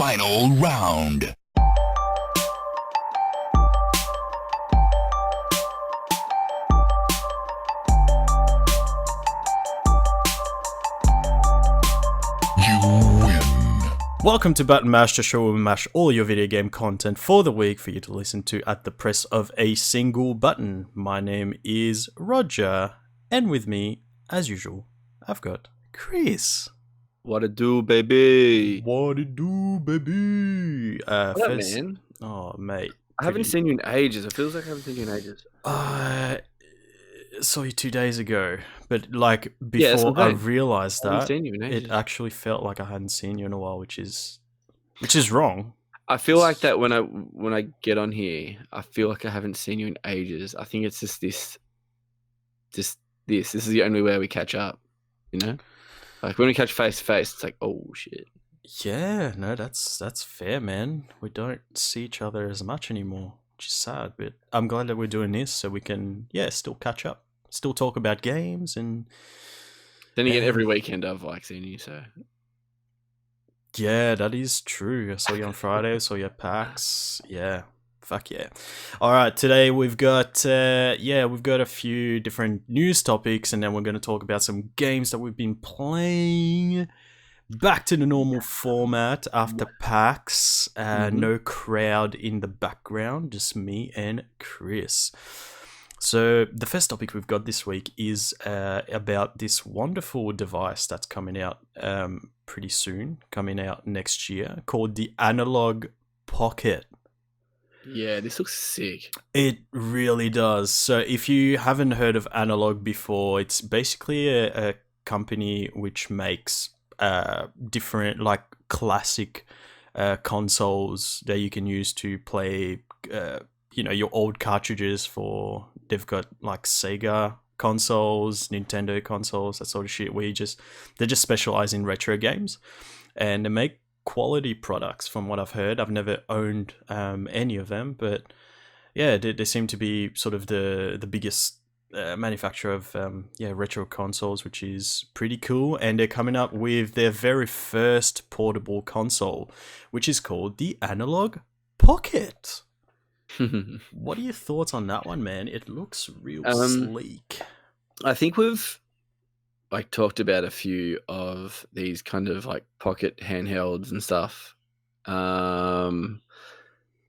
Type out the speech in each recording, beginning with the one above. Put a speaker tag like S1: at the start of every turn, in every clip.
S1: Final round. You win.
S2: Welcome to Button Mash, the show where we mash all your video game content for the week for you to listen to at the press of a single button. My name is Roger, and with me, as usual, I've got Chris.
S3: What it do, baby?
S2: What it do, baby?
S3: What up, man?
S2: Oh, mate.
S3: I haven't seen you in ages. It feels like I haven't seen you in ages.
S2: Saw you 2 days ago, but like before I realized
S3: I haven't
S2: that,
S3: seen you in ages.
S2: it actually felt like I hadn't seen you in a while, which is wrong.
S3: I feel like that when I get on here, I feel like I haven't seen you in ages. I think it's just this. This is the only way we catch up, you know? Like when we catch face to face, it's like, oh shit.
S2: Yeah, no, that's fair, man. We don't see each other as much anymore, which is sad, but I'm glad that we're doing this so we can, still catch up, still talk about games, and
S3: then again, every weekend I've like seen you, so
S2: yeah, that is true. I saw you on Friday, I saw you at PAX. Yeah. Fuck yeah. All right, today we've got a few different news topics, and then we're going to talk about some games that we've been playing. Back to the normal format after PAX. No crowd in the background, just me and Chris. So the first topic we've got this week is about this wonderful device that's coming out pretty soon, coming out next year, called the Analogue Pocket.
S3: yeah, this looks sick.
S2: It really does. So if you haven't heard of Analogue before, it's basically a company which makes different, like, classic consoles that you can use to play, your old cartridges for. They've got, like, Sega consoles, Nintendo consoles, that sort of shit, where they just specialize in retro games, and they make quality products from what I've heard. I've never owned any of them, but yeah, they seem to be sort of the biggest manufacturer of retro consoles, which is pretty cool. And they're coming up with their very first portable console, which is called the Analogue Pocket. What are your thoughts on that one, man? It looks real sleek.
S3: I think we've like talked about a few of these kind of like pocket handhelds and stuff. Well,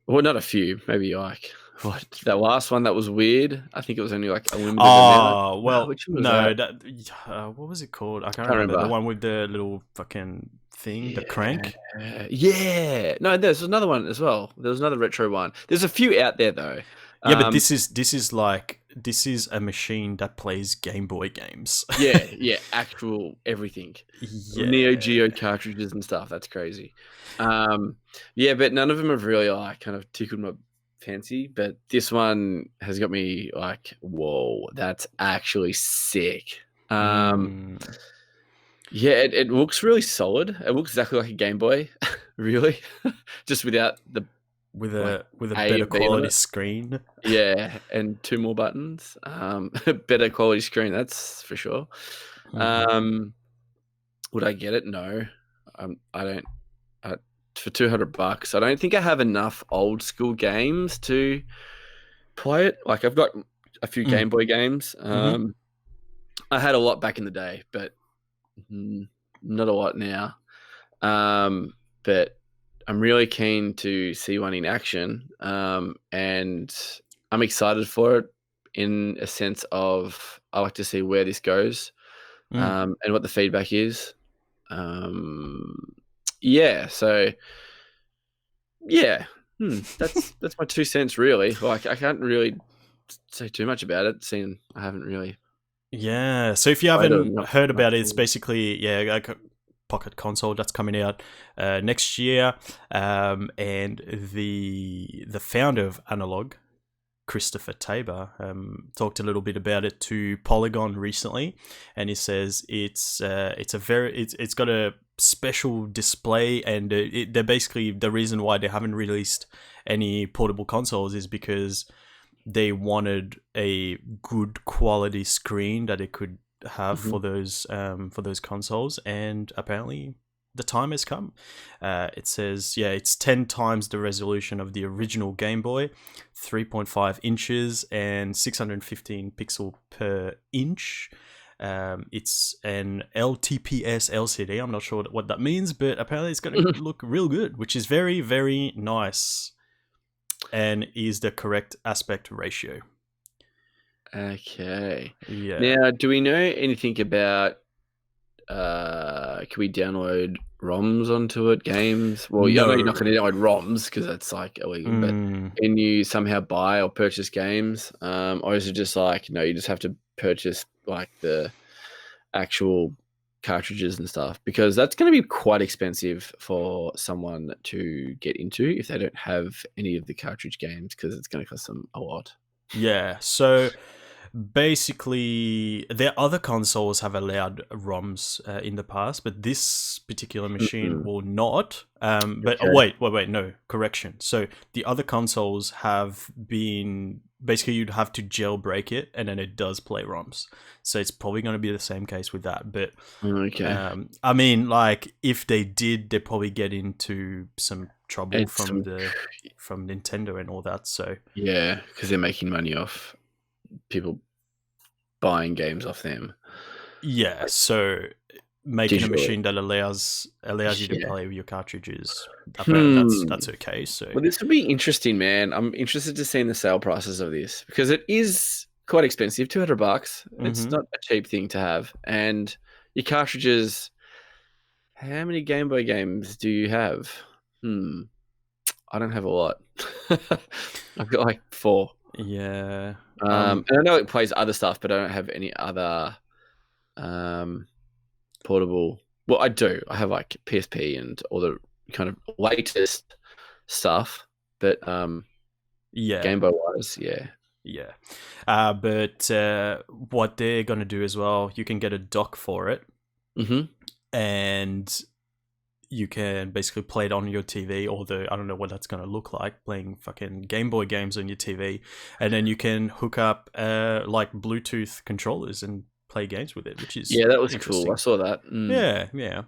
S3: not a few, maybe like what that last one that was weird. I think it was only like a limited amount.
S2: Well,
S3: which one was
S2: no,
S3: that?
S2: what was it called? I can't remember. The one with the little fucking thing, the crank.
S3: Yeah, no, there's another one as well. There was another retro one. There's a few out there though.
S2: Yeah, but this is a machine that plays Game Boy games.
S3: yeah, actual everything.
S2: Yeah.
S3: Neo Geo cartridges and stuff. That's crazy. But none of them have really like kind of tickled my fancy. But this one has got me like, whoa, that's actually sick. Yeah, it looks really solid. It looks exactly like a Game Boy, really, just without the.
S2: With a better quality screen.
S3: Yeah, and 2 more buttons. Better quality screen, that's for sure. Would I get it? No. I don't. For $200, I don't think I have enough old school games to play it. Like I've got a few Game Boy games. I had a lot back in the day, but not a lot now. But I'm really keen to see one in action, and I'm excited for it in a sense of I like to see where this goes, and what the feedback is. That's my 2 cents really. Like I can't really say too much about it, seeing I haven't really.
S2: Yeah, so if you haven't heard about it, it's basically like a pocket console that's coming out next year, and the founder of Analogue, Christopher Tabor, talked a little bit about it to Polygon recently, and he says it's got a special display, and they're basically the reason why they haven't released any portable consoles is because they wanted a good quality screen that it could have for those consoles, and apparently the time has come. It says, it's 10 times the resolution of the original Game Boy, 3.5 inches and 615 pixel per inch. It's an LTPS LCD. I'm not sure what that means, but apparently it's going to look real good, which is very, very nice, and is the correct aspect ratio.
S3: Okay.
S2: Yeah.
S3: Now, do we know anything about? Can we download ROMs onto it? Games? Well, I know you're not going to download ROMs because that's like illegal. But can you somehow buy or purchase games? Or is it just like no? You just have to purchase like the actual cartridges and stuff, because that's going to be quite expensive for someone to get into if they don't have any of the cartridge games, because it's going to cost them a lot.
S2: Yeah, so basically, their other consoles have allowed ROMs in the past, but this particular machine will not. But
S3: Okay.
S2: wait, no, correction. So the other consoles have been basically you'd have to jailbreak it, and then it does play ROMs. So it's probably going to be the same case with that. But
S3: Okay.
S2: I mean, like if they did, they'd probably get into some trouble
S3: It's
S2: from Nintendo and all that. So
S3: yeah, because they're making money off people buying games off them.
S2: yeah, so making a
S3: Digital.
S2: machine that allows you to
S3: Yeah.
S2: play with your cartridges, apparently that's okay. So
S3: Well, this would be interesting, man. I'm interested to see the sale prices of this, because it is quite expensive, $200. It's not a cheap thing to have. And your cartridges, how many Game Boy games do you have? I don't have a lot. I've got like 4.
S2: yeah,
S3: And I know it plays other stuff, but I don't have any other portable. Well, I do. I have like PSP and all the kind of latest stuff, but
S2: yeah,
S3: Game Boy wise, yeah.
S2: yeah. But what they're gonna do as well, you can get a dock for it, and you can basically play it on your TV, although I don't know what that's going to look like, playing fucking Game Boy games on your TV. And then you can hook up like Bluetooth controllers and play games with it, which is
S3: that was
S2: interesting.
S3: cool. I saw that.
S2: Yeah.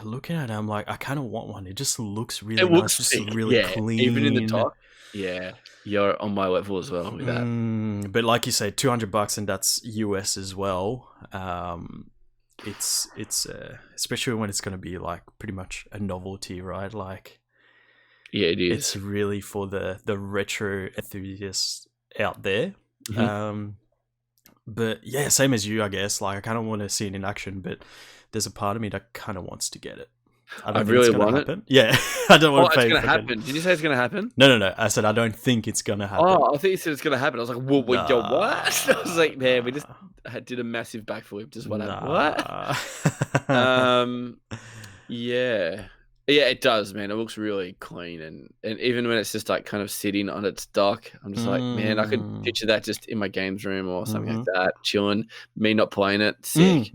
S2: Looking at it, I'm like, I kind of want one. It just looks really
S3: It
S2: nice,
S3: looks
S2: just
S3: sick.
S2: really
S3: Yeah,
S2: clean.
S3: even in the top. Yeah, you're on my level as well with that.
S2: But like you say, $200, and that's US as well. It's especially when it's going to be like pretty much a novelty, right? Like,
S3: yeah, it is.
S2: It's really for the retro enthusiasts out there. But yeah, same as you, I guess. Like, I kind of want to see it in action, but there's a part of me that kind of wants to get it. I don't think
S3: really
S2: it's gonna
S3: want
S2: happen. Yeah, I don't want to pay.
S3: It's going to happen. Did you say it's going to happen?
S2: No. I said I don't think it's gonna happen.
S3: Oh, I think you said it's going to happen. I was like, whoa, wait, yo, what? I was like, man, we just did a massive backflip. Just what happened? What? Yeah, it does, man. It looks really clean, and even when it's just like kind of sitting on its dock, I'm just like, man, I could picture that just in my games room or something like that, chilling. Me not playing it, sick.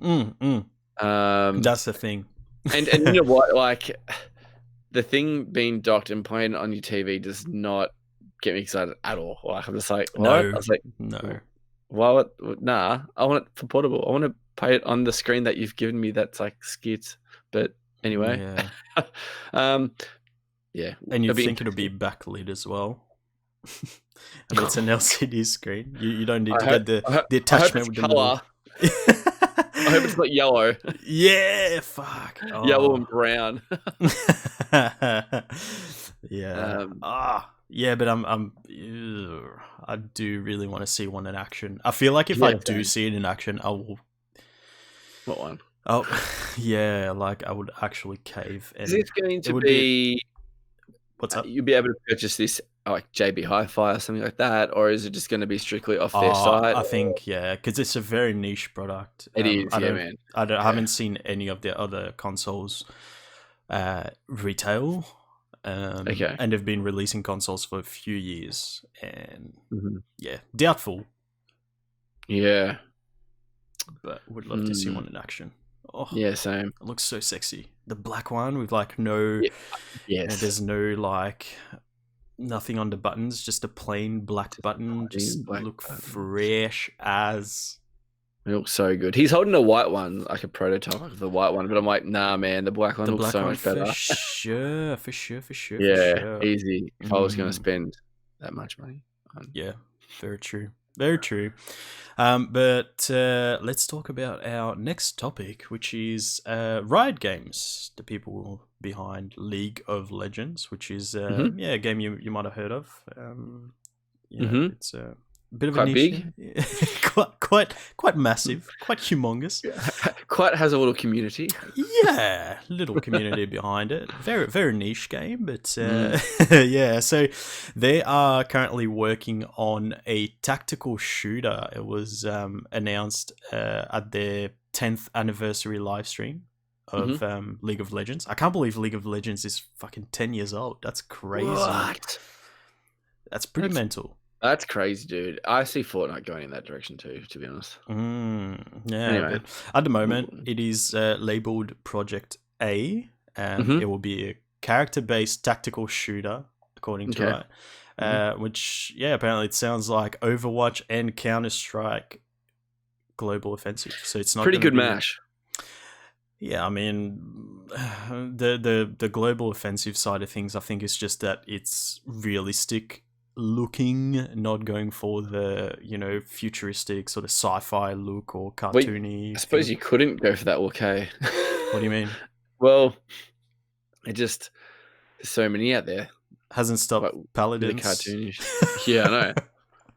S2: That's the thing.
S3: And you know what? Like, the thing being docked and playing on your TV does not get me excited at all. Like, I'm just like, what?
S2: No,
S3: I was like,
S2: no.
S3: Why? Nah, I want it for portable. I want to play it on the screen that you've given me. That's like skits. But anyway, yeah.
S2: And you think it'll be backlit as well? And it's an LCD screen. You don't need to get the attachment with the color.
S3: I hope it's not yellow.
S2: Yeah, fuck. Oh.
S3: Yellow and brown.
S2: Yeah. Yeah, but I do really want to see one in action. I feel like if I do see it in action, I will.
S3: What one?
S2: Oh, yeah, like I would actually cave. And
S3: is it going to be?
S2: What's up?
S3: You'll be able to purchase this like JB Hi-Fi or something like that, or is it just going to be strictly off their site?
S2: I think because it's a very niche product.
S3: It is, man.
S2: I haven't seen any of their other consoles retail. And they've been releasing consoles for a few years, and doubtful.
S3: Yeah,
S2: but would love to see one in action. Oh,
S3: yeah, same.
S2: It looks so sexy. The black one with like no, there's no like nothing on the buttons, just a plain black button. Just look fresh as.
S3: It looks so good. He's holding a white one, like a prototype of the white one, but I'm like, nah, man, the black one
S2: The
S3: looks
S2: black
S3: so
S2: one
S3: much better.
S2: for sure, for sure, for sure, for
S3: Yeah,
S2: sure.
S3: easy. If I was going to
S2: Mm.
S3: spend that much money.
S2: Yeah, very true. Very true. But let's talk about our next topic, which is Riot Games, the people behind League of Legends, which is
S3: Mhm.
S2: a game you might have heard of.
S3: Mhm.
S2: It's a bit of a
S3: Quite
S2: niche
S3: big.
S2: game. quite massive, quite humongous.
S3: Quite has a little community.
S2: Yeah, little community behind it. Very, very niche game, but
S3: Mm.
S2: yeah. So they are currently working on a tactical shooter. It was announced at their 10th anniversary live stream of
S3: Mhm.
S2: League of Legends. I can't believe League of Legends is fucking 10 years old. That's crazy.
S3: What?
S2: That's pretty
S3: That's
S2: mental.
S3: that's crazy, dude. I see Fortnite going in that direction too, to be honest.
S2: Yeah,
S3: Anyway.
S2: but at the moment it is labeled Project A, and it
S3: Mhm.
S2: will be a character-based tactical shooter, according to
S3: Okay.
S2: Riot.
S3: Mhm.
S2: Which, yeah, apparently it sounds like Overwatch and Counter Strike Global Offensive. So it's not
S3: Pretty
S2: going to
S3: good
S2: be.
S3: mash.
S2: Yeah, I mean, the global offensive side of things, I think, is just that it's realistic looking, not going for the futuristic sort of sci-fi look or
S3: Wait,
S2: cartoony
S3: I suppose
S2: thing.
S3: you couldn't go for that look, hey?
S2: What do you mean?
S3: Well, it just there's so many out there,
S2: Hasn't
S3: like
S2: stopped
S3: really
S2: Paladins.
S3: cartoonish. Yeah, I know.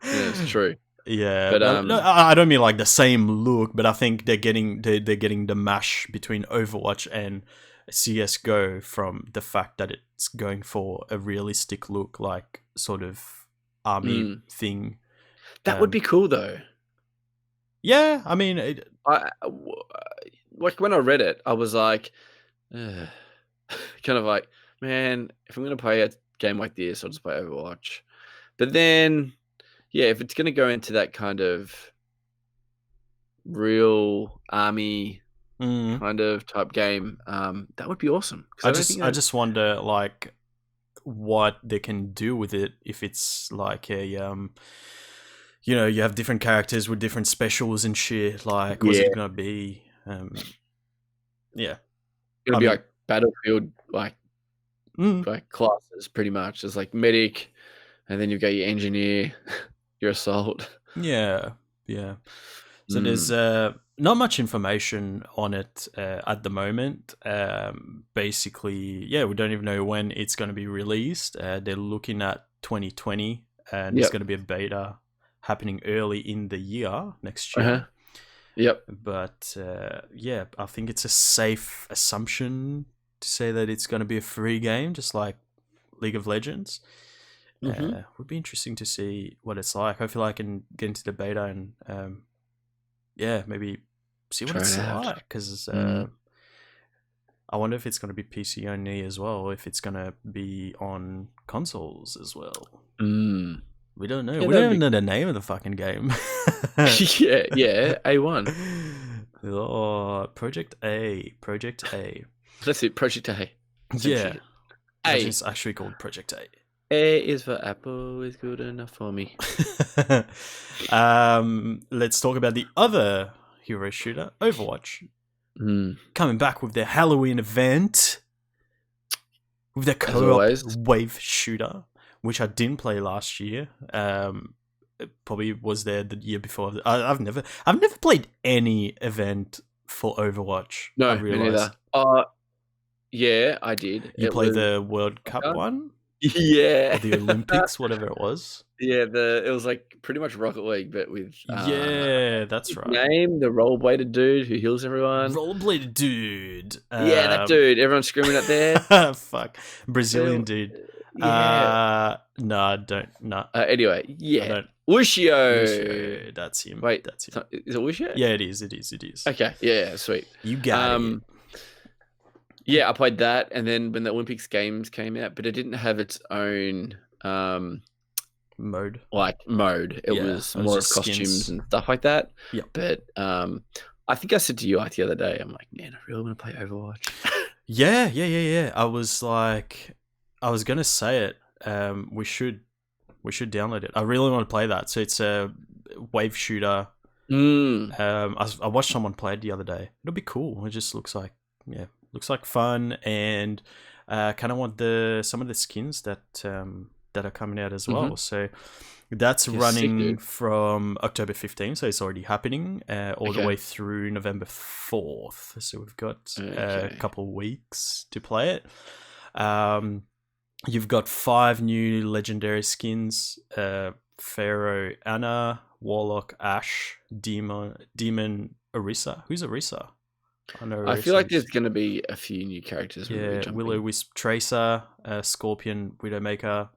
S3: Yeah, it's true.
S2: Yeah,
S3: But
S2: no, I don't mean like the same look, but I think they're getting the mash between Overwatch and CS:GO from the fact that it's going for a realistic look, like sort of army
S3: mm,
S2: thing.
S3: that would be cool though.
S2: Yeah, I mean,
S3: Like when I read it, I was like, "Ugh." Kind of like, man, if I'm gonna play a game like this, I'll just play Overwatch. But then, yeah, if it's gonna go into that kind of real army
S2: mm,
S3: kind of type game, that would be awesome. Because I don't think
S2: I
S3: that.
S2: just wonder like what they can do with it if it's like a you have different characters with different specials and shit. Like, was
S3: Yeah,
S2: it gonna be yeah?
S3: gonna
S2: I
S3: be
S2: mean,
S3: like Battlefield, like
S2: mm,
S3: classes pretty much. There's like medic, and then you've got your engineer, your assault.
S2: yeah, yeah. So there's
S3: Mm.
S2: not much information on it at the moment. Basically, yeah, we don't even know when it's going to be released. They're looking at 2020, and there's
S3: Yep.
S2: going to be a beta happening early in the year next
S3: Uh-huh.
S2: year.
S3: Yep.
S2: But yeah, I think it's a safe assumption to say that it's going to be a free game, just like League of Legends.
S3: Mhm.
S2: Would be interesting to see what it's like. Hopefully, I can get into the beta and yeah, maybe see what
S3: Try it
S2: it's
S3: out.
S2: like. Because
S3: Mm.
S2: I wonder if it's going to be PC only as well, or if it's going to be on consoles as well.
S3: Mm.
S2: We don't know.
S3: Yeah,
S2: We
S3: that
S2: don't
S3: would
S2: even
S3: be
S2: know the name of the fucking game.
S3: yeah, yeah, A1.
S2: Oh, Project A. Project A.
S3: That's it, Project A.
S2: Yeah.
S3: Essentially.
S2: Imagine
S3: A.
S2: it's actually called Project A.
S3: A is for Apple is good enough for me.
S2: Let's talk about the other hero shooter, Overwatch.
S3: Mm.
S2: Coming back with their Halloween event with their
S3: As
S2: co-op
S3: always.
S2: wave shooter, which I didn't play last year. It probably was there the year before. I've never played any event for Overwatch.
S3: No,
S2: I've
S3: me
S2: realized.
S3: neither. Yeah, I did.
S2: You
S3: It
S2: played
S3: was
S2: the World Cup
S3: soccer.
S2: one
S3: Yeah.
S2: or the Olympics, whatever it was.
S3: Yeah, it was like pretty much Rocket League, but with
S2: Yeah, that's
S3: his
S2: right.
S3: name, the rollerblader dude who heals everyone.
S2: Rollerblader dude.
S3: Yeah, that dude. Everyone's screaming up there.
S2: Fuck. Brazilian dude.
S3: Yeah.
S2: No, don't. No,
S3: Anyway,
S2: I
S3: yeah.
S2: don't.
S3: Wushio.
S2: That's him.
S3: Wait,
S2: That's him.
S3: is it Wushio?
S2: Yeah, it is. It is. It is.
S3: Okay, yeah, sweet.
S2: You got it.
S3: Yeah, I played that, and then when the Olympics games came out, but it didn't have its own
S2: Mode.
S3: like mode. It
S2: Yeah,
S3: was
S2: it was
S3: more of
S2: just
S3: costumes
S2: skins.
S3: and stuff like that.
S2: Yep.
S3: But I think I said to you like the other day, I'm like, man, I really want to play Overwatch.
S2: Yeah. I was gonna say it. We should download it. I really want to play that. So it's a wave shooter
S3: Mm.
S2: I watched someone play it the other day. It'll be cool. It just looks like fun, and kind of want some of the skins that are coming out as well. So that's
S3: Yeah,
S2: running
S3: sick, dude.
S2: from October 15th, so it's already happening all the
S3: Okay.
S2: way through November 4th. So we've got a
S3: Okay.
S2: couple of weeks to play it. You've got 5 new legendary skins: Pharaoh Anna, Warlock Ash, Demon Orisa. Who's Orisa? I know.
S3: I feel like
S2: Orisa's-
S3: there's going to be a few new characters. when we
S2: yeah,
S3: jump
S2: Willow
S3: in.
S2: Wisp Tracer, Scorpion Widowmaker,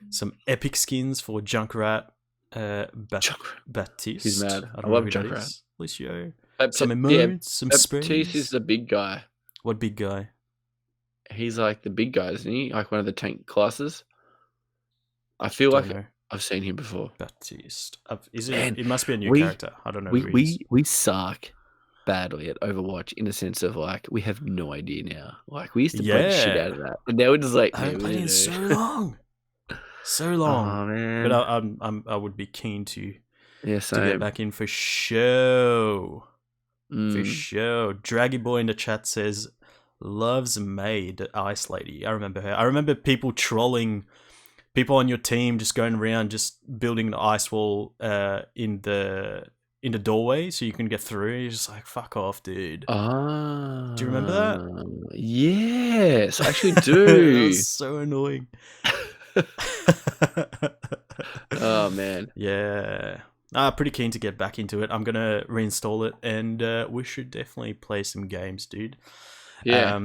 S2: some epic skins for Junkrat,
S3: Junkrat.
S2: Baptiste.
S3: He's mad.
S2: I
S3: I
S2: don't
S3: love
S2: know who that
S3: Junkrat.
S2: is. Lucio.
S3: Bapti-
S2: Some
S3: yeah,
S2: emotes, some
S3: Baptiste is
S2: sprays.
S3: the big guy.
S2: What big guy?
S3: He's like the big guy, isn't he? Like one of the tank classes. I feel
S2: Don't
S3: like
S2: know.
S3: I've seen him before.
S2: Baptiste. Is it?
S3: Man,
S2: It must be a new
S3: we-
S2: character. I don't know. Who he is.
S3: We suck badly at Overwatch in the sense of like we have no idea now. Like we used to play the shit
S2: Yeah.
S3: out of that, and now we're just like
S2: I haven't
S3: yeah,
S2: played
S3: we
S2: in
S3: do.
S2: so long. So long.
S3: Oh man,
S2: But I would be keen to
S3: yeah,
S2: get
S3: same.
S2: back in for show. For
S3: Mm.
S2: sure. Draggy Boy in the chat says, loves May, the Ice Lady. I remember her. I remember people trolling people on your team, just going around, just building the ice wall in the doorway so you can get through. You're just like, fuck off, dude.
S3: Ah,
S2: Do you remember that?
S3: Yes, I actually
S2: That
S3: do.
S2: was so annoying.
S3: Oh man,
S2: Yeah. Pretty keen to get back into it. I'm gonna reinstall it, and we should definitely play some games, dude.
S3: yeah.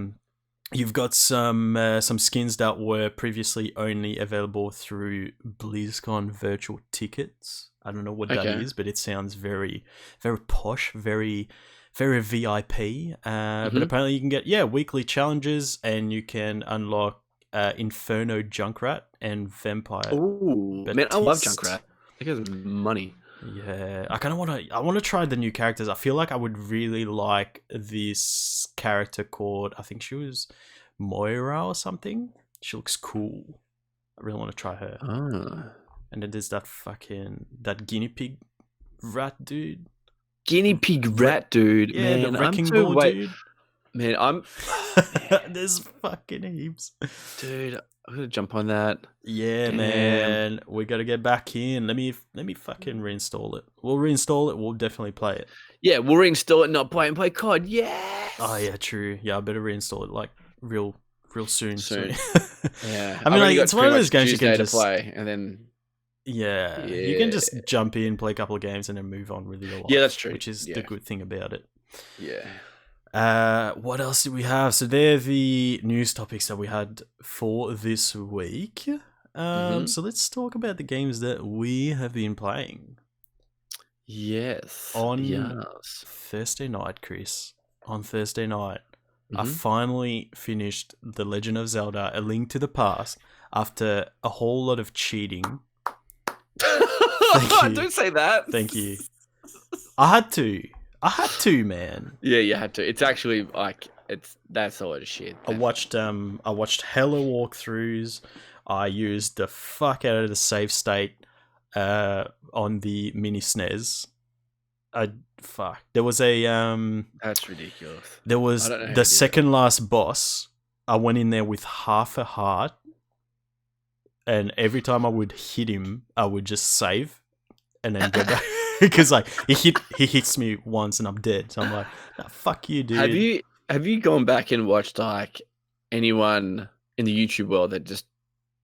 S2: You've got some skins that were previously only available through BlizzCon virtual tickets. I don't know what that
S3: Okay.
S2: is, but it sounds very, very posh, very, very VIP. But apparently you can get weekly challenges, and you can unlock Inferno Junkrat and Vampire.
S3: Oh man, I love
S2: Baptiste.
S3: Junkrat. That guy's money.
S2: Yeah, I kind of want to try the new characters. I feel like I would really like this character called, I think she was Moira or something. She looks cool. I really want to try her.
S3: Ah.
S2: And then there's that guinea pig rat dude.
S3: Guinea pig rat dude.
S2: Yeah,
S3: man,
S2: the wrecking
S3: I'm so
S2: ball
S3: wait.
S2: dude.
S3: Man, I'm
S2: There's fucking heaps.
S3: dude. I'm gonna jump on that.
S2: Yeah,
S3: Damn.
S2: man. We gotta get back in. Let me fucking reinstall it. We'll reinstall it. We'll definitely play it.
S3: Yeah, we'll reinstall it, not play and play COD. Yes.
S2: Oh yeah, true. Yeah, I better reinstall it like real soon.
S3: Soon. Yeah.
S2: I mean,
S3: I've only
S2: like,
S3: got
S2: it's one of
S3: pretty
S2: those
S3: much
S2: games you can
S3: Tuesday
S2: just
S3: to play, and then
S2: yeah, you can just jump in, play a couple of games, and then move on with your life.
S3: Yeah, that's true.
S2: Which is
S3: Yeah.
S2: the good thing about it.
S3: yeah.
S2: What else do we have? So they're the news topics that we had for this week. So let's talk about the games that we have been playing
S3: Yes.
S2: on
S3: yes.
S2: Thursday night, Chris. On Thursday night, I
S3: Mhm.
S2: finally finished The Legend of Zelda: A Link to the Past after a whole lot of cheating. you.
S3: Don't say that.
S2: Thank you. I had to, man.
S3: Yeah, you had to. It's actually like that's a lot of shit.
S2: I watched hella walkthroughs. I used the fuck out of the save state on the mini SNES. There was
S3: That's ridiculous.
S2: there was
S3: I don't know how you
S2: the
S3: did
S2: second last boss. I went in there with half a heart, and every time I would hit him, I would just save and then go back. Because like he hits me once and I'm dead. So I'm like, nah, fuck you, dude.
S3: Have you gone back and watched like anyone in the YouTube world that just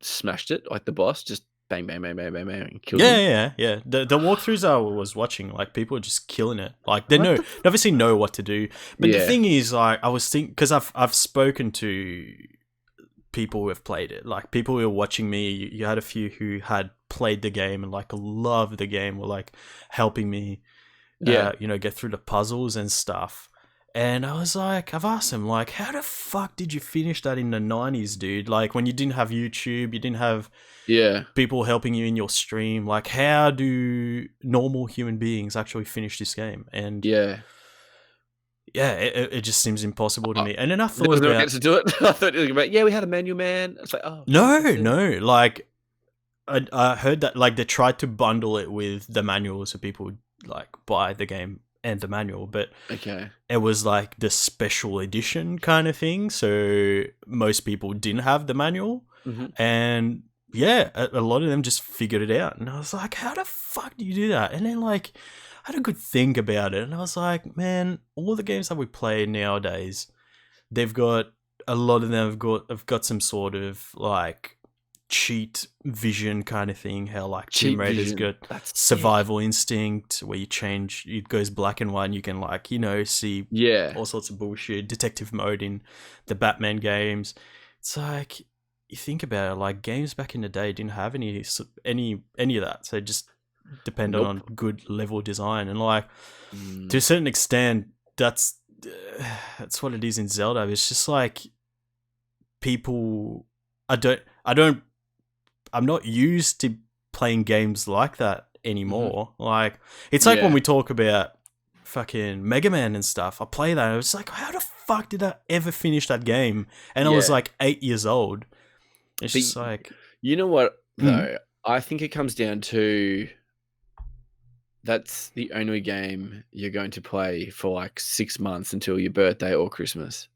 S3: smashed it, like the boss, just bang bang bang bang bang bang and killed him?
S2: Yeah. The walkthroughs I was watching, like people are just killing it. Like they
S3: What
S2: obviously know what to do. But the
S3: Yeah.
S2: thing is, like I was thinking, because I've spoken to people who have played it, like people who are watching me. You had a few who had played the game and like loved the game, were like helping me, get through the puzzles and stuff. And I was like, I've asked him, like, how the fuck did you finish that in the 90s, dude? Like, when you didn't have YouTube, you didn't have
S3: Yeah.
S2: people helping you in your stream. Like, how do normal human beings actually finish this game? And
S3: Yeah.
S2: it just seems impossible to me. And then I
S3: There
S2: thought
S3: was no
S2: about,
S3: answer to it. I thought it was about, we had a manual, man. It's like, oh.
S2: no,
S3: that's it.
S2: like, I heard that, like, they tried to bundle it with the manual so people like buy the game and the manual, but
S3: Okay.
S2: it was like the special edition kind of thing. So most people didn't have the manual, and yeah, a lot of them just figured it out. And I was like, how the fuck do you do that? And then like, I had a good think about it, and I was like, man, all the games that we play nowadays, they've got a lot of them have got some sort of like cheat vision kind of thing. How like
S3: Cheat
S2: Tomb Raider's
S3: vision.
S2: got
S3: That's
S2: survival instinct, where you change, it goes black and white, and you can like, you know, see
S3: Yeah.
S2: all sorts of bullshit. Detective mode in the Batman games. It's like, you think about it, like games back in the day didn't have any of that, so it just depended on good level design, and like to a certain extent, that's what it is in Zelda. It's just like people, I'm not used to playing games like that anymore. Like, it's like when we talk about fucking Mega Man and stuff, I play that and it's like, how the fuck did I ever finish that game? And I was like 8 years old. It's just like,
S3: you know what though? I think it comes down to, that's the only game you're going to play for like 6 months until your birthday or Christmas.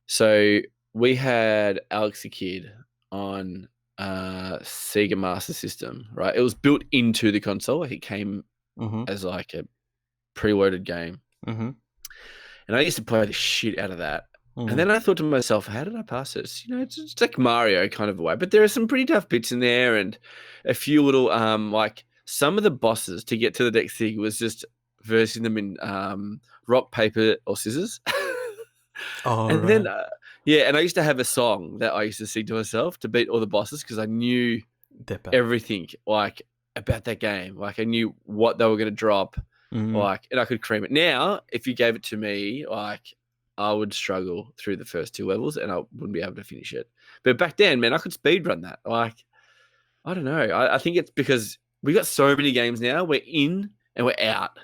S3: So we had Alex the Kid on Sega Master System, right? It was built into the console. It came as like a preloaded game. And I used to play the shit out of that. And then I thought to myself, how did I pass this? You know, it's like Mario kind of a way, but there are some pretty tough bits in there, and a few little like some of the bosses to get to the next thing was just versing them in rock, paper, or scissors. And then and I used to have a song that I used to sing to myself to beat all the bosses, because I knew everything like about that game. Like I knew what they were going to drop, like, and I could cream it. Now, if you gave it to me, like, I would struggle through the first 2 levels and I wouldn't be able to finish it. But back then, man, I could speedrun that. Like, I don't know. I think it's because we got so many games now. We're in and we're out.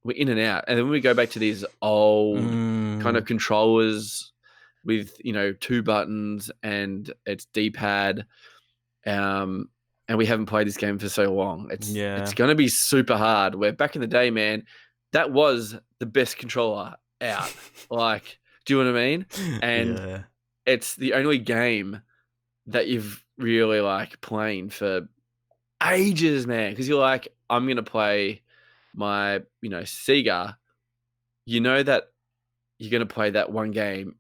S3: We're in and out. And then we go back to these old kind of controllers with, you know, 2 buttons and it's D-pad. And we haven't played this game for so long. It's going to be super hard. Where back in the day, man, that was the best controller out. Like, do you know what I mean? And it's the only game that you've really like playing for ages, man. Because you're like, I'm gonna play my, you know, Sega. You know that you're gonna play that one game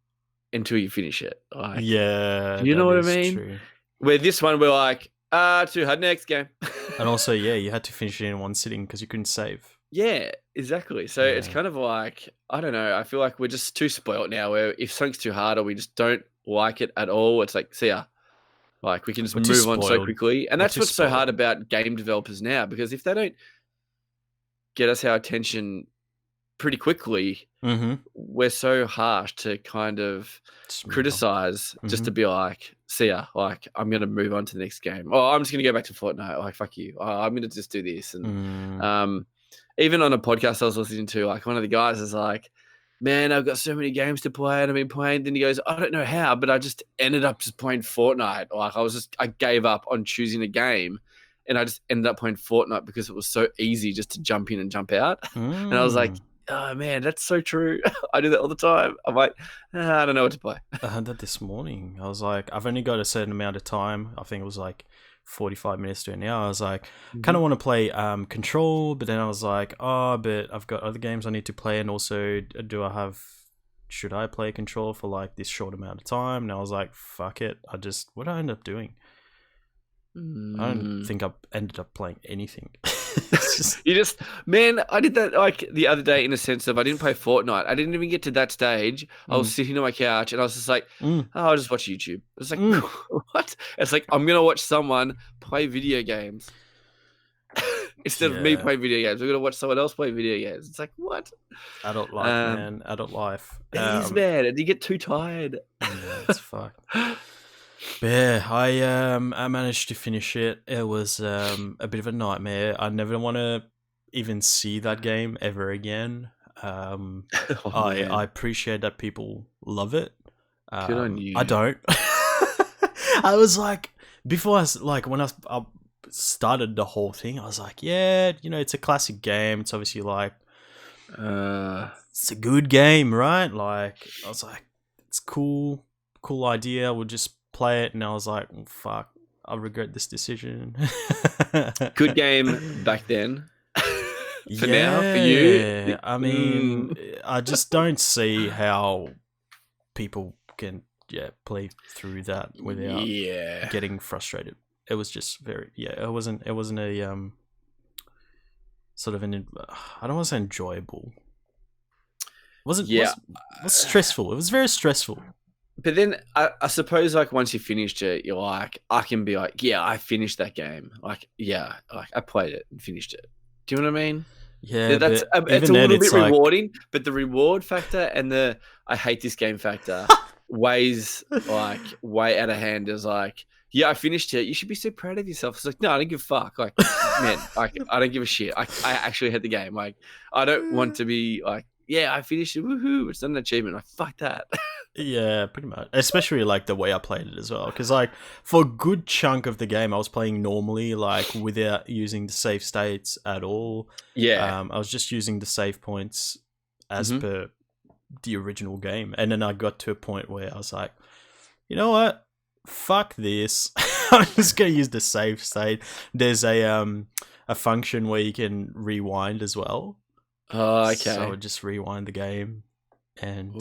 S3: until you finish it. Like, do you know what I mean?
S2: True.
S3: Where this one, we're like, too hard, next game.
S2: And also, you had to finish it in one sitting because you couldn't save.
S3: Yeah, exactly. So it's kind of like, I don't know. I feel like we're just too spoiled now, where if something's too hard or we just don't like it at all, it's like, see ya. Like, we can just move on so quickly. And that's what's so hard about game developers now, because if they don't get us our attention pretty quickly, we're so harsh to kind of criticize just to be like, see ya. Like, I'm going to move on to the next game. Oh, I'm just going to go back to Fortnite. Like, fuck you. I'm going to just do this. And even on a podcast I was listening to, like, one of the guys is like, man, I've got so many games to play and I've been playing. Then he goes, I don't know how, but I just ended up just playing Fortnite. Like, I gave up on choosing a game and I just ended up playing Fortnite because it was so easy just to jump in and jump out. And I was like, oh man, that's so true. I do that all the time. I'm like, I don't know what to play.
S2: I had that this morning. I was like, I've only got a certain amount of time. I think it was like 45 minutes to an hour. I was like, kind of want to play Control, but then I was like, but I've got other games I need to play, and also should I play Control for like this short amount of time? And I was like, fuck it. What did I end up doing? I don't think I ended up playing anything.
S3: Man, I did that like the other day, in a sense of I didn't play Fortnite. I didn't even get to that stage. I was sitting on my couch and I was just like, I'll just watch YouTube. It's like, what? It's like, I'm going to watch someone play video games instead of me playing video games. We're going to watch someone else play video games. It's like, what?
S2: Adult life, man. Adult life.
S3: It is, man. And you get too tired.
S2: Yeah, it's fucked. Yeah, I managed to finish it. It was a bit of a nightmare. I never want to even see that game ever again. I appreciate that people love it.
S3: Good on you.
S2: I don't. I was like, before when I started the whole thing. I was like, yeah, it's a classic game. It's obviously like it's a good game, right? Like I was like, it's cool idea. We'll just play it. And I was like, fuck, I regret this decision.
S3: Good game back then. For now, for you.
S2: I mean, I just don't see how people can play through that without getting frustrated. It was just it wasn't a sort of an, I don't want to say enjoyable. Was stressful. It was very stressful.
S3: But then I suppose like once you finished it, you're like, I can be like, yeah, I finished that game. Like, yeah, like I played it and finished it. Do you know what I mean?
S2: Yeah,
S3: it's a little bit rewarding, but the reward factor and the I hate this game factor weighs like way out of hand. As like, yeah, I finished it. You should be so proud of yourself. It's like, no, I don't give a fuck. Like, man, like I don't give a shit. I actually had the game. Like, I don't want to be like, yeah, I finished it. Woohoo! It's not an achievement. Like, fuck that.
S2: Yeah, pretty much. Especially like the way I played it as well. Because like for a good chunk of the game, I was playing normally, like without using the save states at all.
S3: Yeah.
S2: I was just using the save points as per the original game. And then I got to a point where I was like, you know what? Fuck this. I'm just going to use the save state. There's a function where you can rewind as well.
S3: Oh, okay.
S2: So I would just rewind the game. And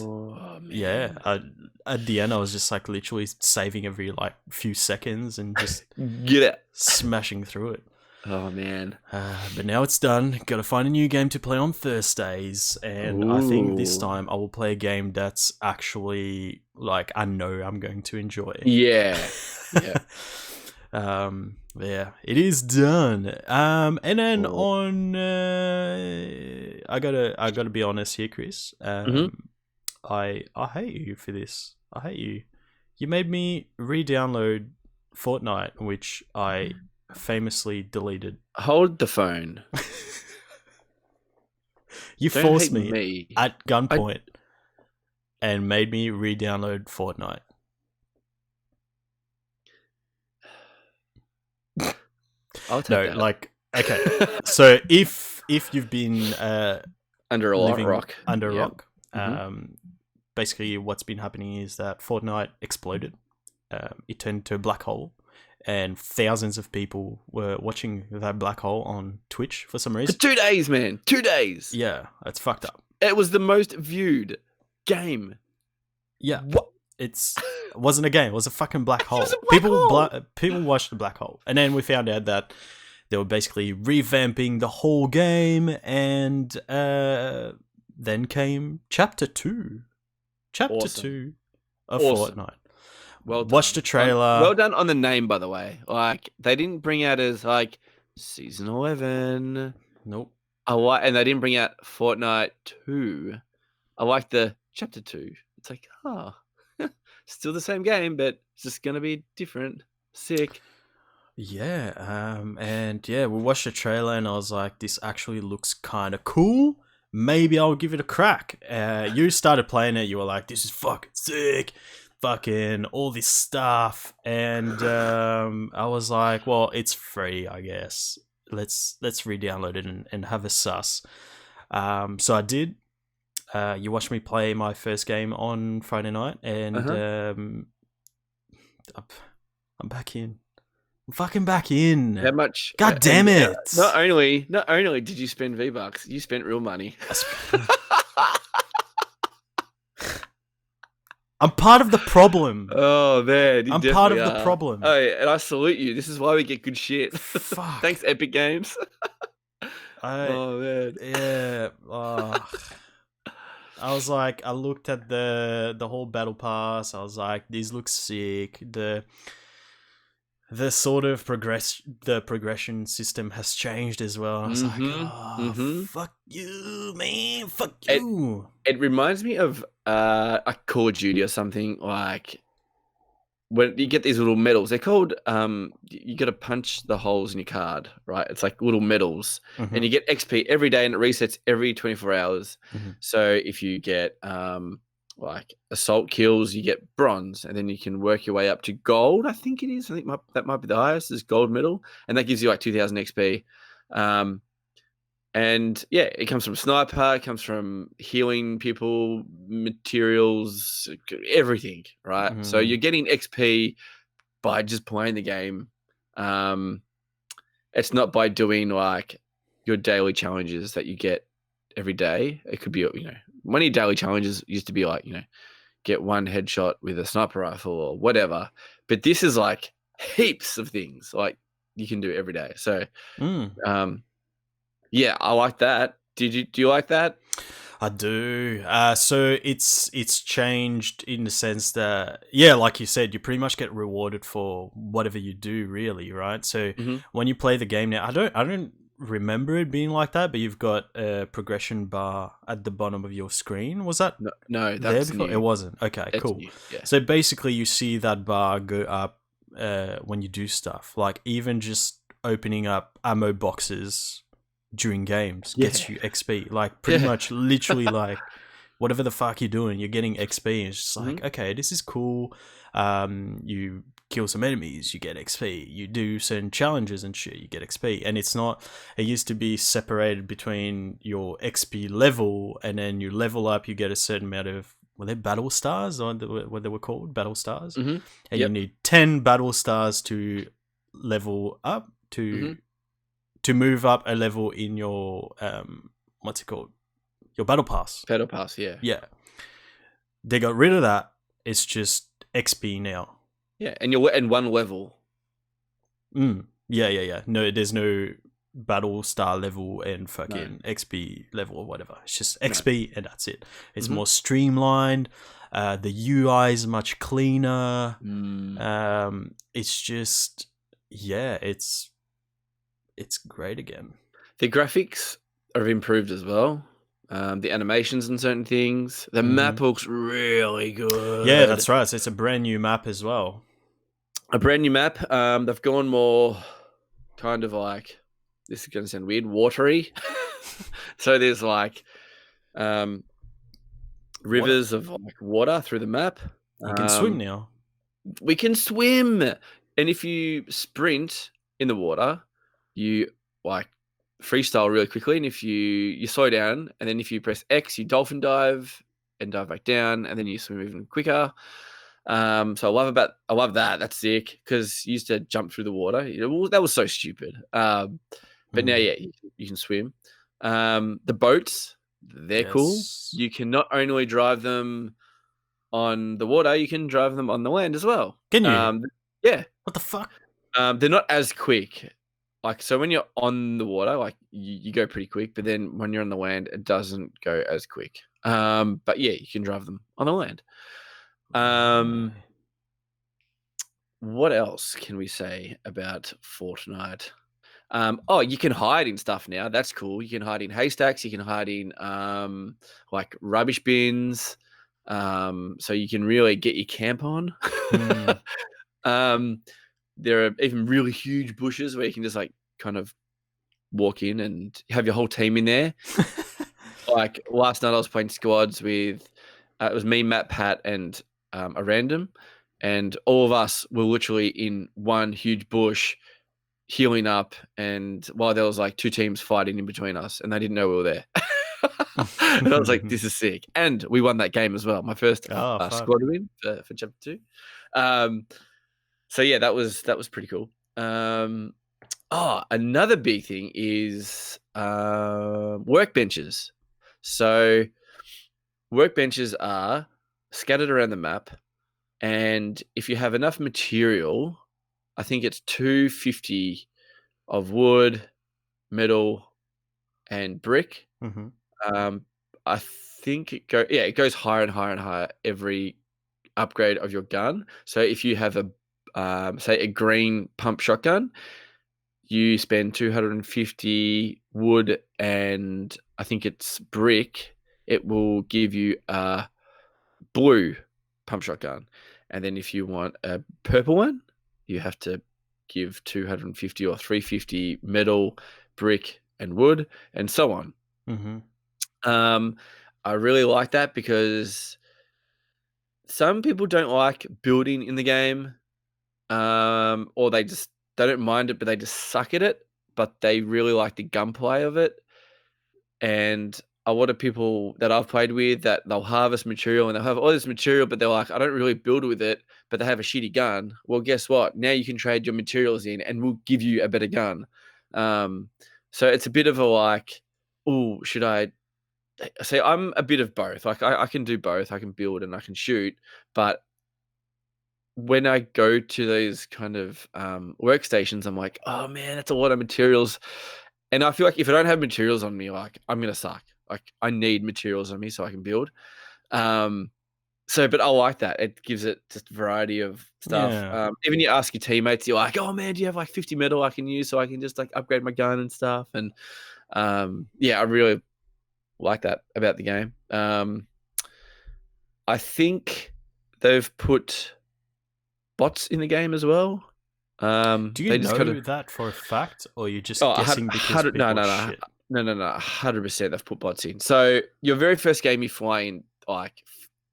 S2: at the end, I was just like literally saving every like few seconds and just
S3: get it,
S2: smashing through it.
S3: Oh man!
S2: But now it's done. Got to find a new game to play on Thursdays, and I think this time I will play a game that's actually like I know I'm going to enjoy.
S3: Yeah.
S2: Yeah, it is done. And then on, I gotta be honest here, Chris. I hate you for this. I hate you. You made me re-download Fortnite, which I famously deleted.
S3: Hold the phone.
S2: You forced me at gunpoint and made me re-download Fortnite.
S3: I'll take that.
S2: Like, okay. So if you've been
S3: under a rock,
S2: basically what's been happening is that Fortnite exploded. It turned into a black hole, and thousands of people were watching that black hole on Twitch for some reason.
S3: For 2 days, man. 2 days.
S2: Yeah, it's fucked up.
S3: It was the most viewed game.
S2: Yeah.
S3: What?
S2: It wasn't a game. It was a fucking black hole. People watched the black hole. And then we found out that they were basically revamping the whole game, and then came Chapter 2. Chapter 2 of Fortnite.
S3: Well done.
S2: Watched the trailer.
S3: Well done on the name, by the way. Like, they didn't bring out as, like, Season 11.
S2: Nope.
S3: And they didn't bring out Fortnite 2. I like the Chapter 2. It's like, still the same game, but it's just going to be different. Sick.
S2: Yeah. And yeah, we watched the trailer and I was like, this actually looks kind of cool. Maybe I'll give it a crack. You started playing it. You were like, this is fucking sick. Fucking all this stuff. And I was like, well, it's free, I guess. Let's re-download it and have a sus. So I did. You watched me play my first game on Friday night, and I'm back in. I'm fucking back in.
S3: How much?
S2: God damn it!
S3: Not only did you spend V-Bucks, you spent real money.
S2: I'm part of the problem.
S3: Oh man,
S2: I'm part of the problem.
S3: Oh, yeah, and I salute you. This is why we get good shit.
S2: Fuck.
S3: Thanks, Epic Games.
S2: Oh man, yeah. I was like, I looked at the whole battle pass. I was like, these look sick. The sort of progression system has changed as well. I was like, fuck you, man. Fuck you.
S3: It reminds me of a Call of Duty or something, like when you get these little medals. They're called you got to punch the holes in your card, right? It's like little medals, and you get XP every day, and it resets every 24 hours. So if you get like assault kills, you get bronze, and then you can work your way up to gold. I think it is. I think that might be the highest is gold medal, and that gives you like 2,000 XP. And yeah, it comes from sniper, it comes from healing people, materials, everything, right? So you're getting XP by just playing the game. It's not by doing like your daily challenges that you get every day. It could be, one of your daily challenges used to be like, get one headshot with a sniper rifle or whatever. But this is like heaps of things like you can do every day. So, yeah, I like that. Do you like that?
S2: I do. So it's changed in the sense that, yeah, like you said, you pretty much get rewarded for whatever you do, really, right? So when you play the game now, I don't remember it being like that, but you've got a progression bar at the bottom of your screen. Was that
S3: no?
S2: there
S3: That's
S2: before?
S3: new.
S2: It wasn't. Okay,
S3: That's
S2: cool.
S3: new, yeah.
S2: So basically, you see that bar go up when you do stuff, like even just opening up ammo boxes during games gets you XP. Like pretty much literally like whatever the fuck you're doing, you're getting XP. It's just like, okay, this is cool. You kill some enemies, you get XP. You do certain challenges and shit, you get XP. And it used to be separated between your XP level and then you level up, you get a certain amount of, were they battle stars or what they were called? Battle stars? And you need 10 battle stars to level up to move up a level in your what's it called? Your battle pass.
S3: Battle pass, yeah.
S2: Yeah. They got rid of that. It's just XP now.
S3: Yeah, and you're in one level.
S2: Yeah. No, there's no battle star level and fucking XP level or whatever. It's just XP and that's it. It's more streamlined. The UI is much cleaner. It's just, yeah, it's great again.
S3: The graphics are improved as well. The animations and certain things. The map looks really good.
S2: Yeah, that's right. So it's a brand new map as well.
S3: A brand new map. They've gone more kind of like, this is going to sound weird, watery. So there's like rivers of like water through the map.
S2: You can swim now.
S3: We can swim. And if you sprint in the water, you like freestyle really quickly, and if you slow down, and then if you press X, you dolphin dive and dive back down, and then you swim even quicker. So I love that. That's sick because you used to jump through the water. That was so stupid. But now, yeah, you can swim. The boats, they're cool. You can not only drive them on the water, you can drive them on the land as well.
S2: Can you?
S3: Yeah.
S2: What the fuck?
S3: They're not as quick. Like, so when you're on the water, like you go pretty quick, but then when you're on the land, it doesn't go as quick. But yeah, you can drive them on the land. What else can we say about Fortnite? You can hide in stuff now. That's cool. You can hide in haystacks. You can hide in like rubbish bins. So you can really get your camp on. There are even really huge bushes where you can just like kind of walk in and have your whole team in there. Like last night I was playing squads with, it was me, Matt, Pat, and a random. And all of us were literally in one huge bush healing up. And while there was like two teams fighting in between us and they didn't know we were there. And I was like, this is sick. And we won that game as well. My first squad win for Chapter 2. So yeah, that was pretty cool. Another big thing is workbenches. So workbenches are scattered around the map, and if you have enough material, I think it's 250 of wood, metal, and brick. I think it goes higher and higher and higher every upgrade of your gun. So if you have say a green pump shotgun, you spend 250 wood and I think it's brick. It will give you a blue pump shotgun. And then if you want a purple one, you have to give 250 or 350 metal, brick, and wood, and so on. I really like that because some people don't like building in the game, or they don't mind it, but they just suck at it. But they really like the gunplay of it. And a lot of people that I've played with, that they'll harvest material and they'll have all this material, but they're like, I don't really build with it, but they have a shitty gun. Well, guess what? Now you can trade your materials in and we'll give you a better gun. So it's a bit of a like, oh, should I say I'm a bit of both. Like I can do both. I can build and I can shoot, but when I go to those kind of workstations, I'm like, oh man, that's a lot of materials. And I feel like if I don't have materials on me, like I'm gonna suck. Like I need materials on me so I can build. But I like that. It gives it just a variety of stuff.
S2: Yeah.
S3: Even you ask your teammates, you're like, oh man, do you have like 50 metal I can use so I can just like upgrade my gun and stuff? And I really like that about the game. I think they've put bots in the game as well.
S2: Do you
S3: They just
S2: know
S3: kind of
S2: that for a fact, or you're just
S3: oh,
S2: guessing because people
S3: no,
S2: are shit?
S3: no, 100% they've put bots in. So your very first game you fly in, like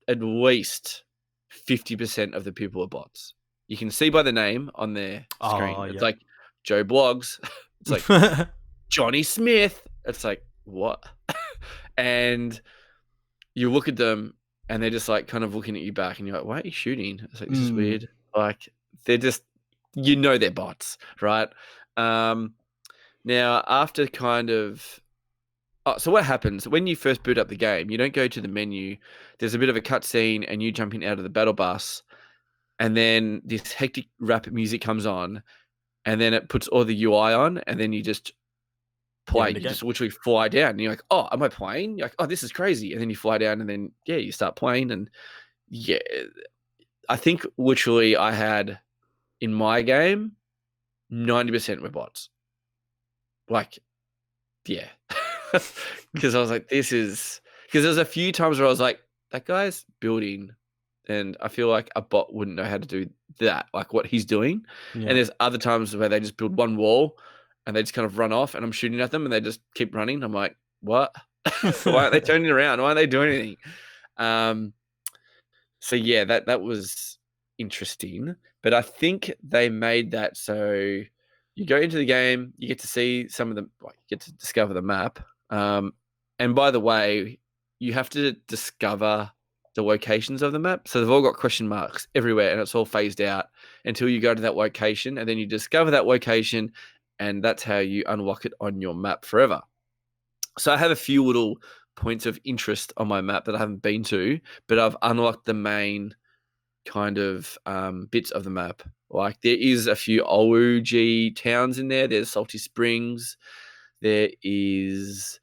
S3: at least 50% of the people are bots. You can see by the name on their screen.
S2: Oh,
S3: It's
S2: yeah.
S3: like Joe Blogs. It's like Johnny Smith. It's like, what? And you look at them and they're just like kind of looking at you back and you're like, why are you shooting? It's like, this is weird. Like they're just, they're bots, right? Now after kind of, so what happens when you first boot up the game, you don't go to the menu. There's a bit of a cutscene and you jumping out of the battle bus and then this hectic rap music comes on and then it puts all the UI on and then you just play. You just literally fly down and you're like, oh, am I playing? You're like, oh, this is crazy. And then you fly down and then, you start playing. And I think literally I had in my game, 90% were bots. Like, yeah. Because I was like, because there's a few times where I was like, that guy's building and I feel like a bot wouldn't know how to do that, like what he's doing.
S2: Yeah.
S3: And there's other times where they just build one wall and they just kind of run off and I'm shooting at them and they just keep running. I'm like, what? Why aren't they turning around? Why aren't they doing anything? So yeah, that was interesting. But I think they made that so you go into the game, you get to see some of the, like, you get to discover the map. And by the way, you have to discover the locations of the map. So they've all got question marks everywhere and it's all phased out until you go to that location and then you discover that location and that's how you unlock it on your map forever. So I have a few little points of interest on my map that I haven't been to, but I've unlocked the main kind of bits of the map. Like there is a few OG towns in there. There's Salty Springs. There is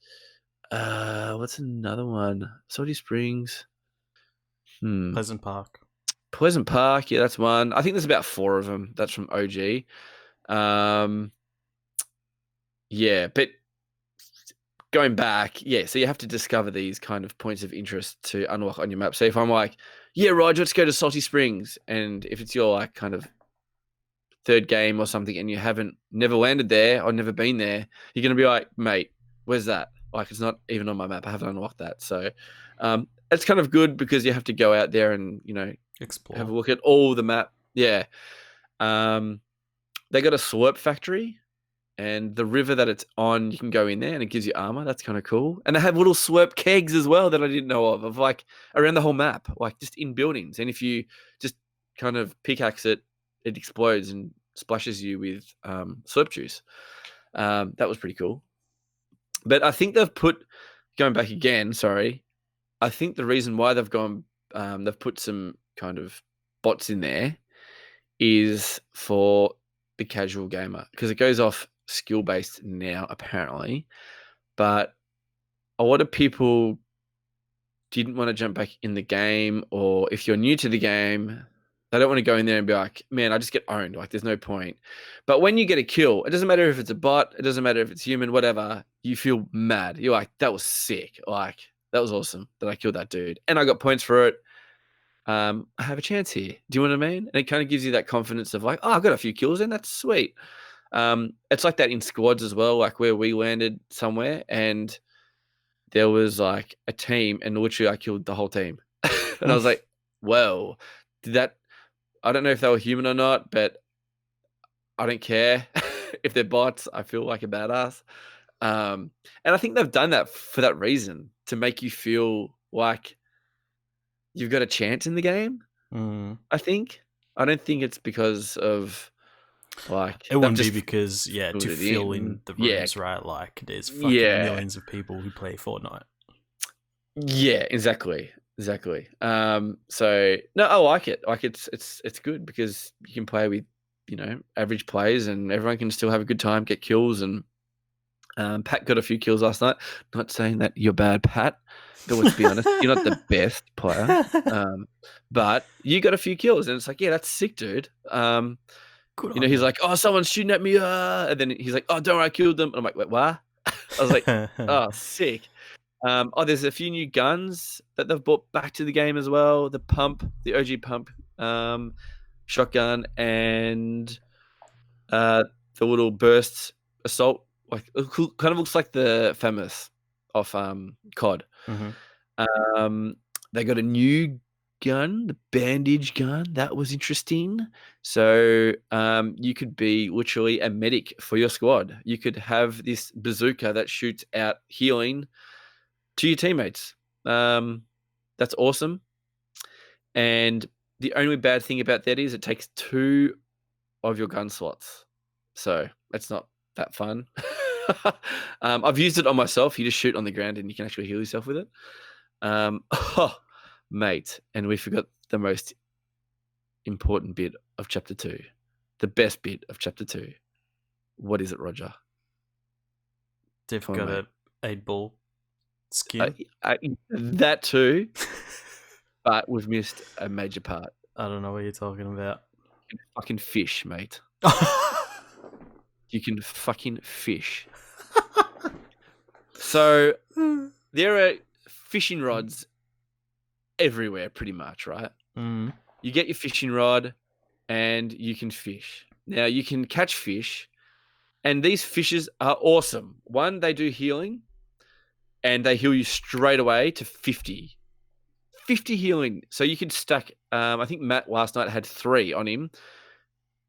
S3: what's another one? Salty Springs.
S2: Pleasant Park.
S3: Pleasant Park, yeah, that's one. I think there's about 4 of them. That's from OG. Yeah, but going back, so you have to discover these kind of points of interest to unlock on your map. So if I'm like, yeah, Roger, let's go to Salty Springs, and if it's your like kind of third game or something and you haven't never landed there or never been there, you're gonna be like, mate, where's that? Like it's not even on my map. I haven't unlocked that. So it's kind of good because you have to go out there and,
S2: Explore.
S3: have a look at all the map. Yeah. They got a slurp factory and the river that it's on, you can go in there and it gives you armor. That's kind of cool. And they have little slurp kegs as well that I didn't know of like around the whole map, like just in buildings. And if you just kind of pickaxe it, it explodes and splashes you with slurp juice. That was pretty cool. But I think going back again, sorry, I think the reason why they've put some kind of bots in there is for the casual gamer because it goes off skill-based now, apparently. But a lot of people didn't want to jump back in the game, or if you're new to the game, they don't want to go in there and be like, man, I just get owned. Like, there's no point. But when you get a kill, it doesn't matter if it's a bot, it doesn't matter if it's human, whatever, you feel mad. You're like, that was sick. Like, that was awesome that I killed that dude. And I got points for it. I have a chance here. Do you know what I mean? And it kind of gives you that confidence of like, oh, I've got a few kills and that's sweet. It's like that in squads as well, like where we landed somewhere and there was like a team and literally I killed the whole team. And I was like, well. Did that? I don't know if they were human or not, but I don't care if they're bots. I feel like a badass. And I think they've done that for that reason, to make you feel like you've got a chance in the game.
S2: Mm.
S3: I think. I don't think it's because of like
S2: It wouldn't be
S3: just
S2: because
S3: filled
S2: to
S3: it
S2: fill
S3: in.
S2: in the
S3: Yeah,
S2: rooms, right? Like there's fucking
S3: yeah,
S2: millions of people who play Fortnite.
S3: yeah. Exactly. So no, I like it. Like it's good because you can play with average players and everyone can still have a good time, get kills, and Pat got a few kills last night. Not saying that you're bad, Pat, but let's be honest, you're not the best player. But you got a few kills, and it's like, yeah, that's sick, dude.
S2: Good on
S3: He's
S2: you.
S3: like, oh, someone's shooting at me, and then he's like, oh, don't worry, I killed them. And I'm like, wait, what? I was like, oh, sick. There's a few new guns that they've brought back to the game as well. The OG pump, shotgun, and the little burst assault. Like, it kind of looks like the famous of COD.
S2: Mhm.
S3: They got a new gun, the bandage gun. That was interesting. So you could be literally a medic for your squad. You could have this bazooka that shoots out healing to your teammates. That's awesome. And the only bad thing about that is it takes 2 of your gun slots. So it's not that fun. I've used it on myself. You just shoot on the ground and you can actually heal yourself with it. Oh, mate. And we forgot the most important bit of Chapter 2. The best bit of Chapter 2. What is it, Roger?
S2: They've
S3: Come on,
S2: got
S3: mate.
S2: a 8-ball skin.
S3: That too, but we've missed a major part.
S2: I don't know what you're talking about.
S3: You can fucking fish, mate. You can fucking fish. So there are fishing rods everywhere, pretty much, right?
S2: Mm.
S3: You get your fishing rod and you can fish. Now, you can catch fish, and these fishes are awesome. One, they do healing, and they heal you straight away to 50. 50 healing. So you can stack, I think Matt last night had 3 on him,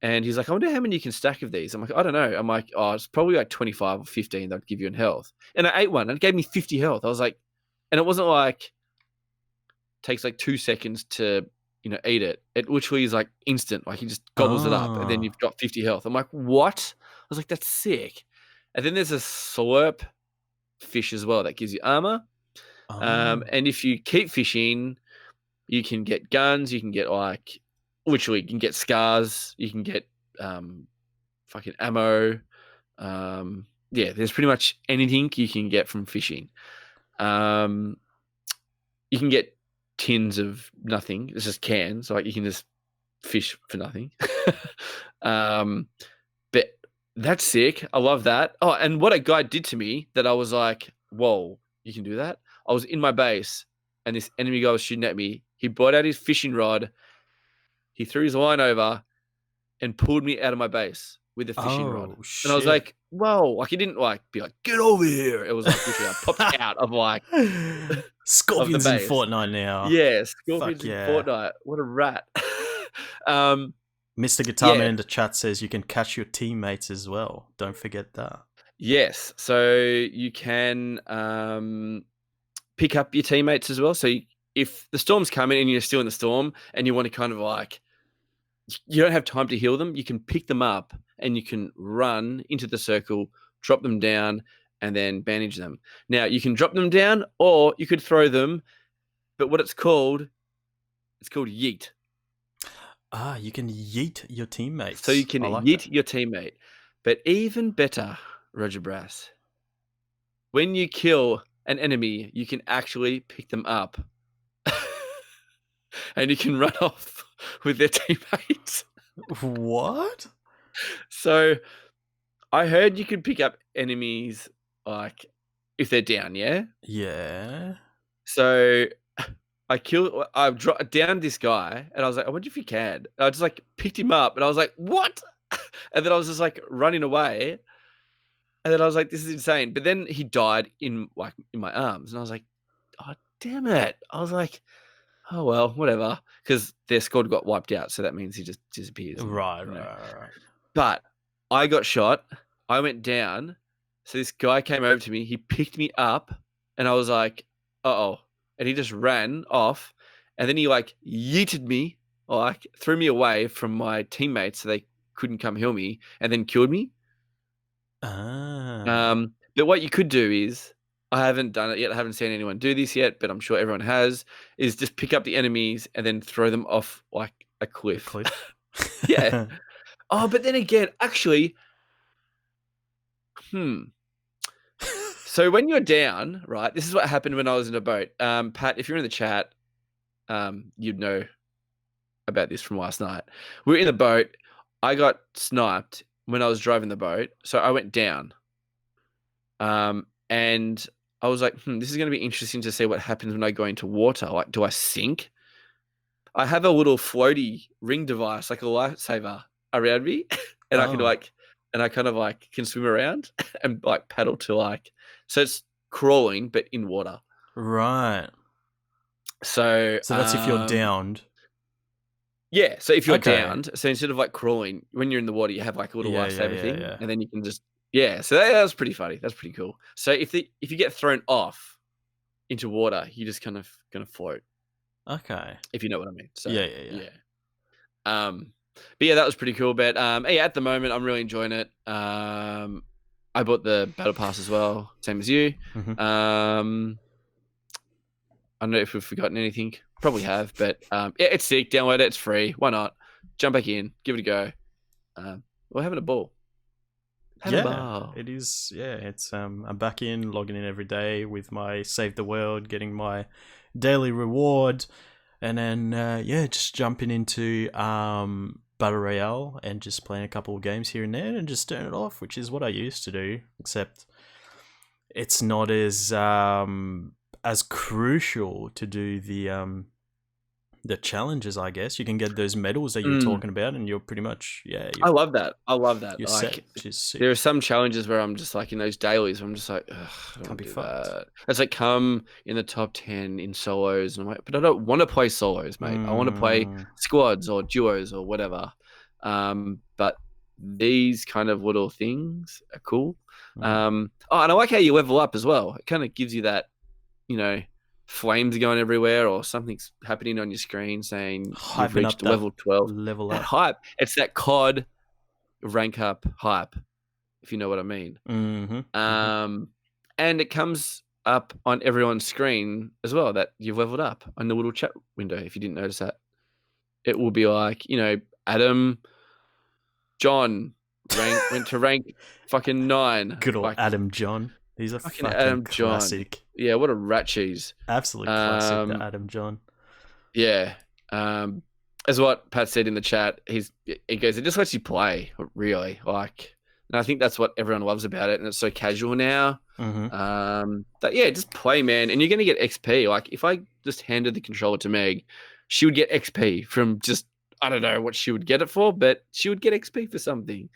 S3: and he's like, I wonder how many you can stack of these. I'm like, I don't know. I'm like, oh, it's probably like 25 or 15 that would give you in health. And I ate one, and it gave me 50 health. I was like, and it wasn't like, takes like 2 seconds to eat it. It literally is like instant. Like he just gobbles it up, and then you've got 50 health. I'm like, what? I was like, that's sick. And then there's a slurp fish as well that gives you armor. And if you keep fishing, you can get guns. You can get literally, you can get scars. You can get fucking ammo. Yeah, there's pretty much anything you can get from fishing. You can get tins of nothing. It's just cans. Like you can just fish for nothing. But that's sick. I love that. Oh, and what a guy did to me that I was like, whoa, you can do that? I was in my base and this enemy guy was shooting at me. He brought out his fishing rod. He threw his line over and pulled me out of my base with the fishing rod.
S2: Shit.
S3: And I was like, whoa. Like he didn't be like, get over here. It was like literally I popped out of
S2: Scorpions in
S3: base.
S2: Fortnite now.
S3: Yeah, Scorpions
S2: Fuck yeah.
S3: in Fortnite. What a rat.
S2: Mr. Guitarman in the chat says you can catch your teammates as well. Don't forget that.
S3: Yes. So you can pick up your teammates as well. So if the storm's coming and you're still in the storm and you want to kind of you don't have time to heal them, you can pick them up and you can run into the circle, drop them down, and then bandage them. Now, you can drop them down or you could throw them, but what it's called yeet.
S2: You can yeet your teammates.
S3: So you can yeet your teammate. But even better, Roger Brass, when you kill an enemy, you can actually pick them up. And you can run off with their teammates.
S2: What?
S3: So I heard you could pick up enemies if they're down, yeah?
S2: Yeah.
S3: So I downed this guy and I was like, I wonder if you can. And I just picked him up and I was like, what? And then I was just running away. And then I was like, this is insane. But then he died in my arms. And I was like, oh, damn it. I was like, oh well, whatever, because their squad got wiped out, so that means he just disappears.
S2: Right,
S3: you know.
S2: right.
S3: But I got shot. I went down. So this guy came over to me. He picked me up, and I was like, "Uh-oh!" And he just ran off, and then he like yeeted me, or like threw me away from my teammates, so they couldn't come heal me, and then killed me.
S2: Ah,
S3: But what you could do is, I haven't done it yet. I haven't seen anyone do this yet, but I'm sure everyone has. Is just pick up the enemies and then throw them off like a cliff.
S2: cliff.
S3: Yeah. Oh, but then again, actually, So when you're down, right? This is what happened when I was in a boat. Pat, if you're in the chat, you'd know about this from last night. We were in the boat. I got sniped when I was driving the boat, so I went down. And I was like, this is going to be interesting to see what happens when I go into water. Like, do I sink? I have a little floaty ring device, like a lifesaver, around me, and I can
S2: Oh.
S3: and I kind of like can swim around and like paddle to like, so it's crawling but in water.
S2: Right.
S3: So
S2: So that's if you're downed.
S3: Yeah, so if you're
S2: Okay.
S3: downed, so instead of like crawling, when you're in the water, you have like a little
S2: Yeah,
S3: lifesaver
S2: yeah,
S3: thing,
S2: yeah.
S3: and then you can just So that was pretty funny. That's pretty cool. So if you get thrown off into water, you're just kind of gonna float,
S2: Okay.
S3: if you know what I mean. So
S2: Yeah.
S3: But yeah, that was pretty cool. But yeah, at the moment, I'm really enjoying it. I bought the battle pass as well, same as you.
S2: Mhm.
S3: I don't know if we've forgotten anything. Probably have, but yeah, it's sick. Download it. It's free. Why not? Jump back in. Give it a go. We're having a ball. Having a ball.
S2: It is. Yeah, it's. I'm back in, logging in every day with my Save the World, getting my daily reward, and then just jumping into Battle Royale and just playing a couple of games here and there, and just turn it off, which is what I used to do. Except it's not as crucial to do the challenges. I guess you can get those medals that you're talking about, and you're pretty much
S3: I love that. I love that.
S2: you're
S3: Like,
S2: set, which is sick.
S3: there are some challenges where I'm just like in those dailies where I'm just like, ugh, I don't
S2: Can't
S3: want
S2: be
S3: to do
S2: fucked.
S3: that. It's like come in the top 10 in solos, and I'm like, but I don't want to play solos, mate. I want to play squads or duos or whatever. But these kind of little things are cool. And I like how you level up as well. It kind of gives you that, flames going everywhere or something's happening on your screen saying you've
S2: Hyping
S3: reached
S2: up that
S3: level 12.
S2: level
S3: That
S2: up.
S3: hype. It's that COD rank up hype, if you know what I mean. And it comes up on everyone's screen as well that you've leveled up on the little chat window. If you didn't notice that, it will be like, Adam, John went to rank fucking 9.
S2: Good old
S3: like,
S2: Adam John. He's a fucking
S3: Adam John.
S2: classic.
S3: Yeah, what a rat cheese.
S2: Absolute classic, the Adam John.
S3: Yeah. As what Pat said in the chat, he goes, it just lets you play, really. Like, and I think that's what everyone loves about it, and it's so casual now. But yeah, just play, man, and you're gonna get XP. Like, if I just handed the controller to Meg, she would get XP from just, I don't know what she would get it for, but she would get XP for something.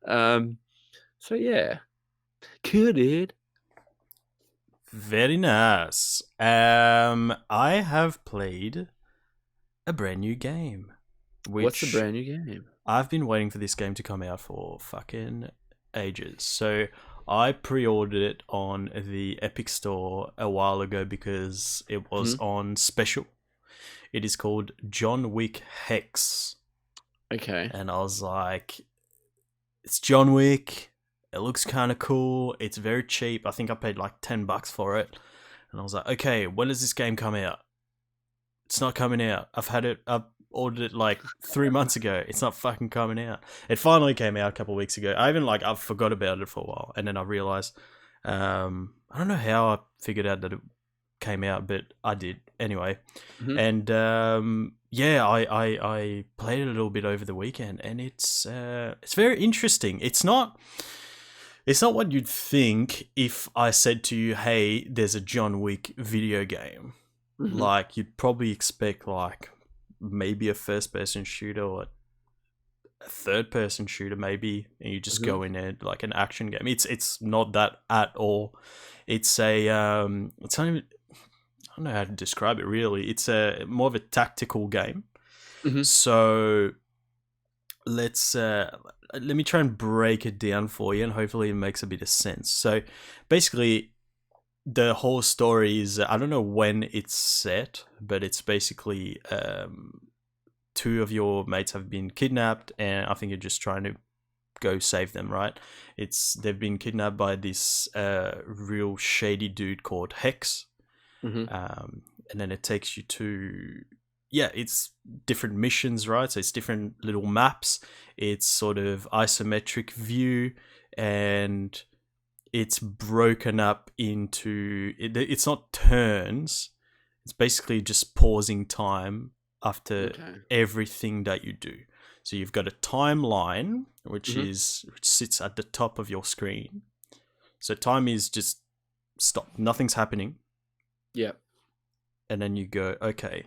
S3: So yeah, cool, dude.
S2: Very nice. I have played a brand new game.
S3: What's the brand new game?
S2: I've been waiting for this game to come out for fucking ages. So I pre-ordered it on the Epic Store a while ago because it was on special. It is called John Wix Hex.
S3: Okay.
S2: And I was like, it's John Wick. It looks kind of cool. It's very cheap. I think I paid like $10 for it. And I was like, okay, when does this game come out? It's not coming out. I've ordered it like 3 months ago. It's not fucking coming out. It finally came out a couple of weeks ago. I forgot about it for a while. And then I realized, I don't know how I figured out that it came out, but I did anyway. And I played it a little bit over the weekend, and it's very interesting. It's not what you'd think if I said to you, hey, there's a John Wick video game. Like, you'd probably expect like maybe a first-person shooter or a third-person shooter maybe, and you just go in there like an action game. It's not that at all. It's a it's not even, I don't know how to describe it really. It's a more of a tactical game.
S3: Mhm.
S2: So let me try and break it down for you, and hopefully it makes a bit of sense. So basically, the whole story is, I don't know when it's set, but it's basically two of your mates have been kidnapped, and I think you're just trying to go save them, right? They've been kidnapped by this real shady dude called Hex.
S3: Mhm.
S2: And then it takes you to, it's different missions, right? So it's different little maps. It's sort of isometric view, and it's broken up into, it's not turns. It's basically just pausing time after
S3: Okay.
S2: everything that you do. So you've got a timeline, which
S3: Mhm.
S2: which sits at the top of your screen. So time is just stop. Nothing's happening.
S3: Yeah.
S2: And then you go, okay,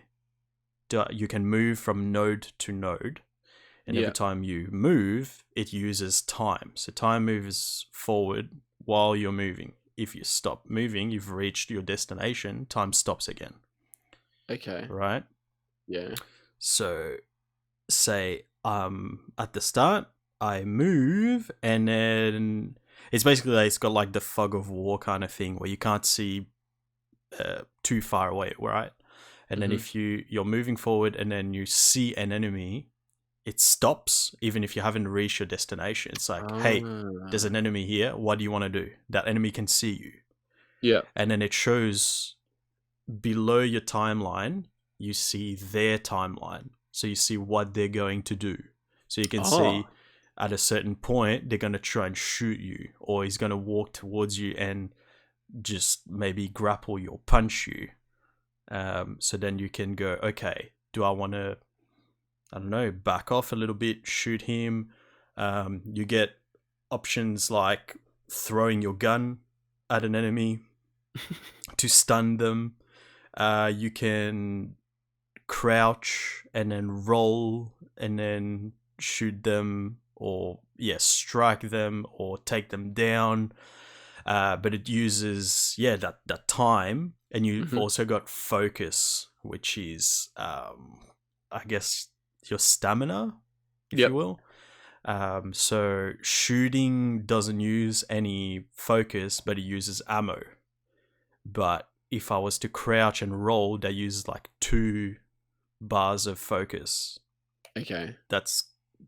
S2: you can move from node to node. And every
S3: Yeah.
S2: time you move, it uses time. So time moves forward while you're moving. If you stop moving, you've reached your destination, time stops again,
S3: Okay.
S2: right?
S3: Yeah.
S2: So say at the start, I move, and then it's basically like, it's got like the fog of war kind of thing where you can't see too far away, right? And then
S3: Mhm.
S2: if you're moving forward and then you see an enemy, it stops even if you haven't reached your destination. It's like, hey, there's an
S3: Ah.
S2: enemy here. What do you want to do? That enemy can see you.
S3: Yeah.
S2: And then it shows below your timeline, you see their timeline. So you see what they're going to do. So you can
S3: Oh.
S2: see at a certain point, they're going to try and shoot you, or he's going to walk towards you and just maybe grapple you or punch you. So then you can go, okay, do I want to, I don't know, back off a little bit, shoot him? You get options like throwing your gun at an enemy to stun them. You can crouch and then roll and then shoot them, or strike them or take them down. But it uses that time, and you've
S3: Mhm.
S2: also got focus, which is I guess your stamina, if you
S3: Yep.
S2: will. So shooting doesn't use any focus, but it uses ammo. But if I was to crouch and roll, that uses like 2 bars of focus.
S3: Okay.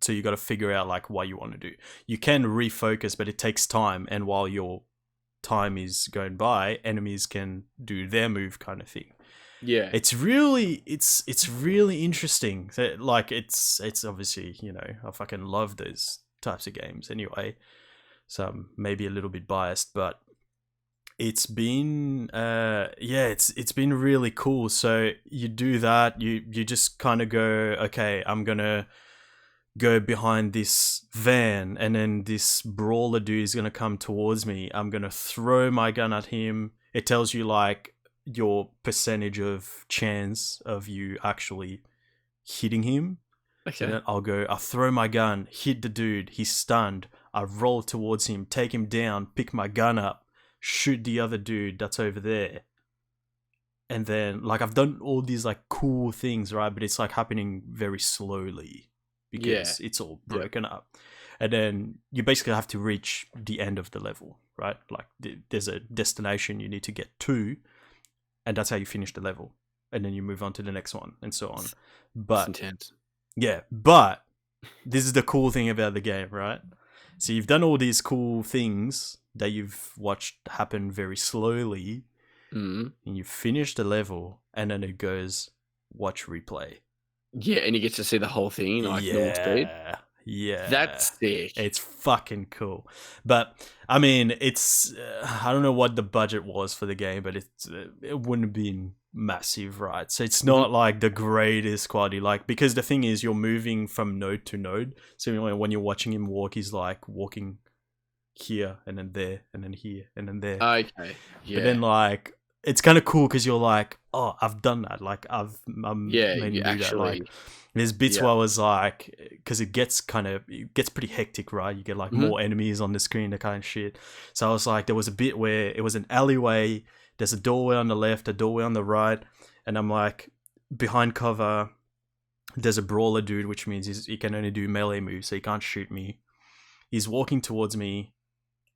S2: So you got to figure out like what you want to do. You can refocus, but it takes time, and while your time is going by, enemies can do their move, kind of thing.
S3: Yeah.
S2: It's really interesting. Like it's obviously, I fucking love those types of games anyway. So I'm maybe a little bit biased, but it's been it's been really cool. So you do that, you just kind of go, okay, I'm gonna go behind this van, and then this brawler dude is gonna come towards me. I'm gonna throw my gun at him. It tells you like your percentage of chance of you actually hitting him. So
S3: Okay.
S2: then I'll throw my gun, hit the dude, he's stunned. I roll towards him, take him down, pick my gun up, shoot the other dude that's over there. And then like I've done all these like cool things, right? But it's like happening very slowly because it's all
S3: Yeah.
S2: broken up. And then you basically have to reach the end of the level, right? Like there's a destination you need to get to, and that's how you finish the level. And then you move on to the next one and so on.
S3: It's
S2: But
S3: intense.
S2: but this is the cool thing about the game, right? So you've done all these cool things that you've watched happen very slowly,
S3: Mm.
S2: and you finish the level, and then it goes, watch replay.
S3: Yeah, and you get to see the whole thing like normal speed.
S2: Yeah.
S3: That's sick.
S2: It's fucking cool. But I mean, it's I don't know what the budget was for the game, but it wouldn't have been massive, right? So it's not like the greatest quality, like, because the thing is, you're moving from node to node. So when you're watching him walk, he's like walking here and then there and then here and then there.
S3: Okay. Yeah.
S2: But then like it's kind of cool because you're like, oh, I've done that. Like I'm
S3: yeah,
S2: made
S3: you
S2: me do that.
S3: actually.
S2: Like there's bits where I was like, because it gets pretty hectic, right? You get like more enemies on the screen, that kind of shit. So I was like, there was a bit where it was an alleyway. there's a doorway on the left, a doorway on the right, and I'm like behind cover. There's a brawler dude, which means he can only do melee moves, so he can't shoot me. He's walking towards me.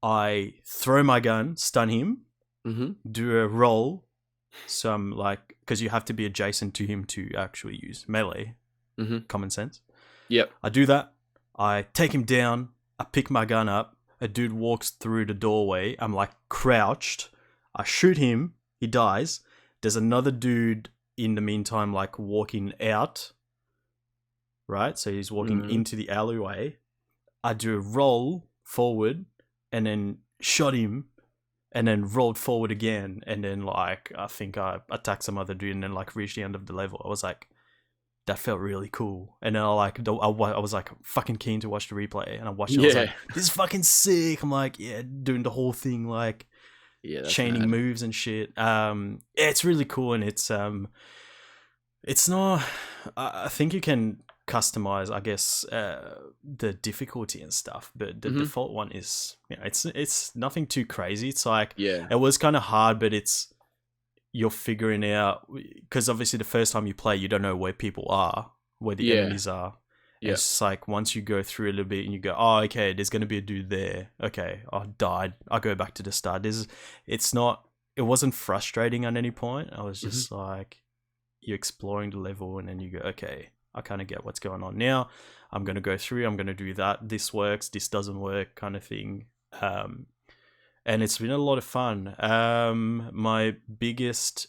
S2: I throw my gun, stun him, do a roll. So I'm like, because you have to be adjacent to him to actually use melee. Common sense.
S3: Yep.
S2: I do that. I take him down. I pick my gun up. A dude walks through the doorway. I'm like crouched. I shoot him. He dies. There's another dude in the meantime, like walking out. Right? So he's walking into the alleyway. I do a roll forward and then shot him and then rolled forward again. And then like, I think I attacked some other dude and then like reached the end of the level. I was like, that felt really cool. And then I was like fucking keen to watch the replay, and I watched it. I was like, this is fucking sick. I'm like, yeah, doing the whole thing, like chaining moves and shit. Yeah, it's really cool, and it's not. I think you can customize, I guess, the difficulty and stuff, but the default one is, it's nothing too crazy. It's like, it was kind of hard, but you're figuring out, because obviously the first time you play, you don't know where people are, where the enemies are. Yeah. It's like once you go through a little bit and you go, oh, okay, there's going to be a dude there. Okay, I died. I'll go back to the start. It wasn't frustrating at any point. I was just like, you're exploring the level and then you go, okay, I kind of get what's going on now. I'm going to go through, I'm going to do that. This works, this doesn't work, kind of thing. And it's been a lot of fun. My biggest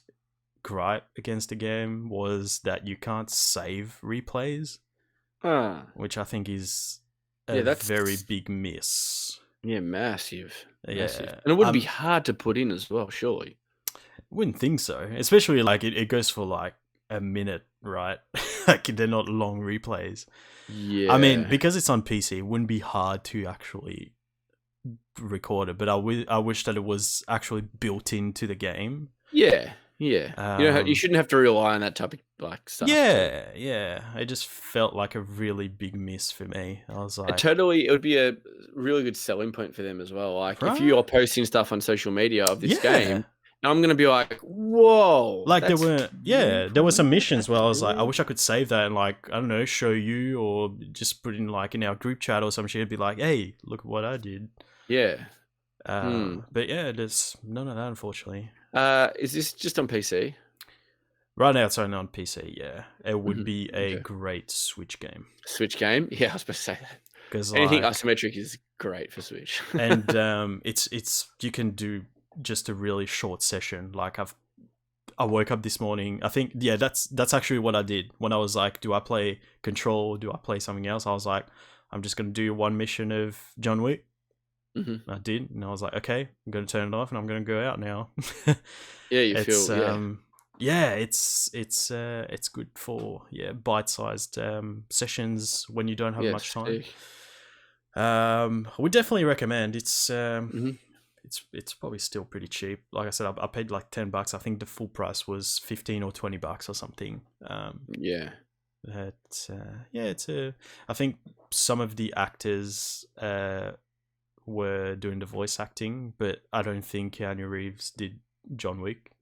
S2: gripe against the game was that you can't save replays, which I think is that's very big miss. Yeah,
S3: massive. And it would be hard to put in as well, surely.
S2: Wouldn't think so. Especially like it goes for like a minute, right? Like they're not long replays.
S3: Yeah.
S2: I mean, because it's on PC, it wouldn't be hard to actually record it, but I wish that it was actually built into the game.
S3: Yeah. You shouldn't have to rely on that type of like stuff.
S2: Yeah. It just felt like a really big miss for me. I was like,
S3: it would be a really good selling point for them as well. Like if you are posting stuff on social media of this game, I'm gonna be like, whoa!
S2: Like there were some missions where I was like, I wish I could save that and like, I don't know, show you or just put in like in our group chat or some shit. Be like, hey, look at what I did.
S3: Yeah.
S2: But yeah, there's none of that, unfortunately.
S3: Is this just on PC?
S2: Right now it's only on PC, yeah. It would be a great Switch game.
S3: Switch game? Yeah, I was supposed to say that. Because anything isometric is great for Switch.
S2: And it's you can do just a really short session. Like I woke up this morning. I think that's actually what I did when I was like, do I play Control? Do I play something else? I was like, I'm just gonna do one mission of John Wick. I did, and I was like, okay, I'm gonna turn it off, and I'm gonna go out now. It's good for bite-sized sessions when you don't have much time. We definitely recommend. It's probably still pretty cheap. Like I said, I paid like $10. I think the full price was $15 or $20 or something. I think some of the actors were doing the voice acting, but I don't think Keanu Reeves did John Wick.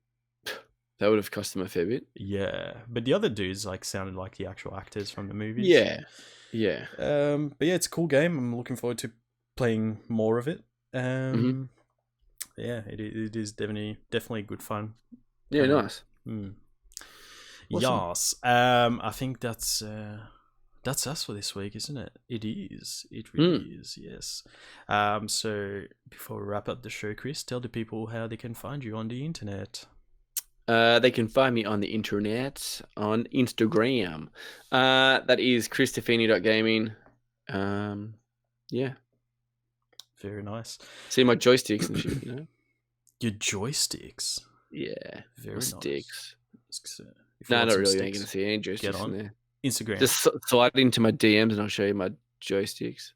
S3: That would have cost him a fair bit.
S2: Yeah, but the other dudes like sounded like the actual actors from the movies.
S3: Yeah.
S2: But yeah, it's a cool game. I'm looking forward to playing more of it. Yeah, it is definitely good fun.
S3: Yeah, nice.
S2: Awesome. Yes. I think that's us for this week, isn't it? It is. It really is. Yes. So before we wrap up the show, Chris, tell the people how they can find you on the internet.
S3: They can find me on the internet on Instagram. That is christofini.gaming. Yeah.
S2: Very nice.
S3: See my joysticks and shit, you know?
S2: Your joysticks?
S3: Yeah.
S2: Very nice.
S3: Sticks.
S2: No,
S3: not really. You ain't going to see any joysticks in there.
S2: Instagram.
S3: Just slide into my DMs and I'll show you my joysticks.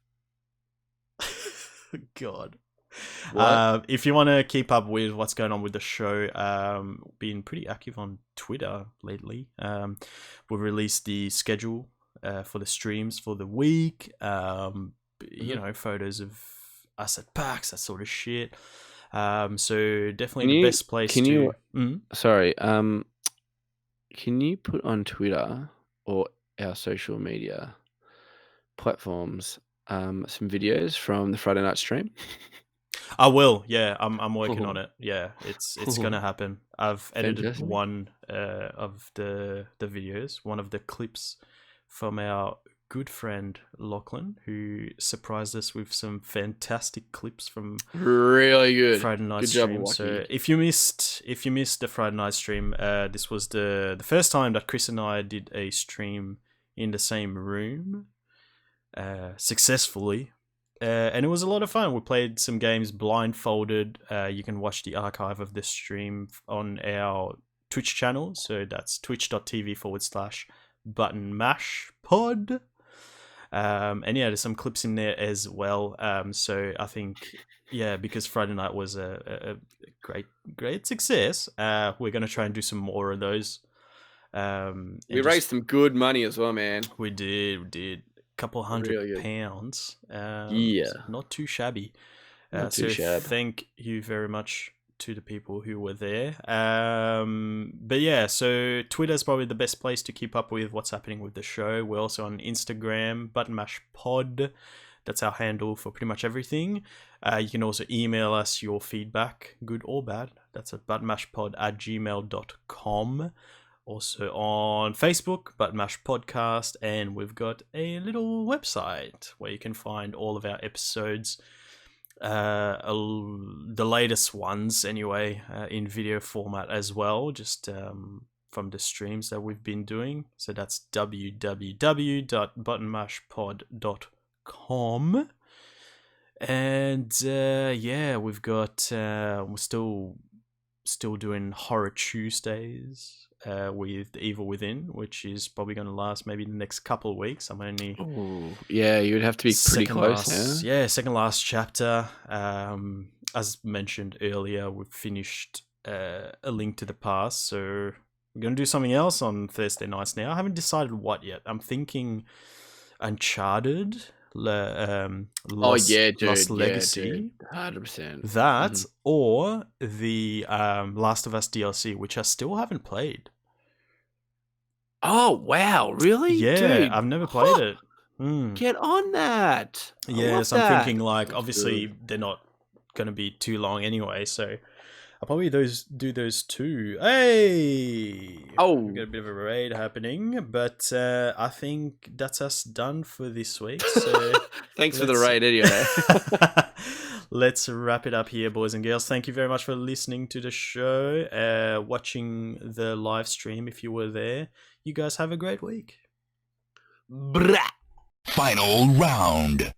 S2: God. If you want to keep up with what's going on with the show, been pretty active on Twitter lately. We've released the schedule for the streams for the week. You know, photos of us at PAX, that sort of shit. So definitely
S3: Can
S2: the
S3: you-
S2: best place
S3: can
S2: to.
S3: you-
S2: Mhm.
S3: Sorry. Can you put on Twitter or our social media platforms some videos from the Friday night stream?
S2: I will. Yeah, I'm working on it. Yeah, it's gonna happen. I've edited
S3: Fantastic.
S2: one of the videos, one of the clips from our good friend Lachlan, who surprised us with some fantastic clips from
S3: Really good.
S2: Friday night
S3: Good job,
S2: stream.
S3: Wacky.
S2: So if you missed the Friday night stream, this was the first time that Chris and I did a stream in the same room successfully. And it was a lot of fun. We played some games blindfolded. You can watch the archive of this stream on our Twitch channel. So that's twitch.tv/buttonmashpod. And yeah, there's some clips in there as well. So I think, yeah, because Friday night was a great success, we're going to try and do some more of those.
S3: We raised some good money as well, man.
S2: We did. Couple hundred
S3: Really good.
S2: pounds.
S3: Yeah.
S2: So not too shabby.
S3: Not too shabby.
S2: Thank you very much to the people who were there. But yeah, so Twitter is probably the best place to keep up with what's happening with the show. We're also on Instagram, buttonmashpod. That's our handle for pretty much everything. You can also email us your feedback, good or bad. That's at buttonmashpod@gmail.com. Also on Facebook, Buttonmash Podcast, and we've got a little website where you can find all of our episodes, the latest ones anyway, in video format as well, just from the streams that we've been doing. So that's www.buttonmashpod.com. And yeah, we've got we're still doing Horror Tuesdays with The Evil Within, which is probably going to last maybe the next couple of weeks. I'm only
S3: yeah, you would have to be pretty close.
S2: Yeah, second last chapter. As mentioned earlier, we've finished A Link to the Past, so we're going to do something else on Thursday nights now. I haven't decided what yet. I'm thinking Uncharted. Lost Legacy.
S3: 100%.
S2: That or the Last of Us DLC, which I still haven't played.
S3: Oh wow, really?
S2: Yeah,
S3: dude.
S2: I've never played it.
S3: Get on that.
S2: Yes, I'm thinking like obviously they're not going to be too long anyway, so I'll probably do those two. Hey! We've got a bit of a raid happening, but I think that's us done for this week. So
S3: thanks for the raid anyway.
S2: Let's wrap it up here, boys and girls. Thank you very much for listening to the show, watching the live stream if you were there. You guys have a great week.
S1: Final round.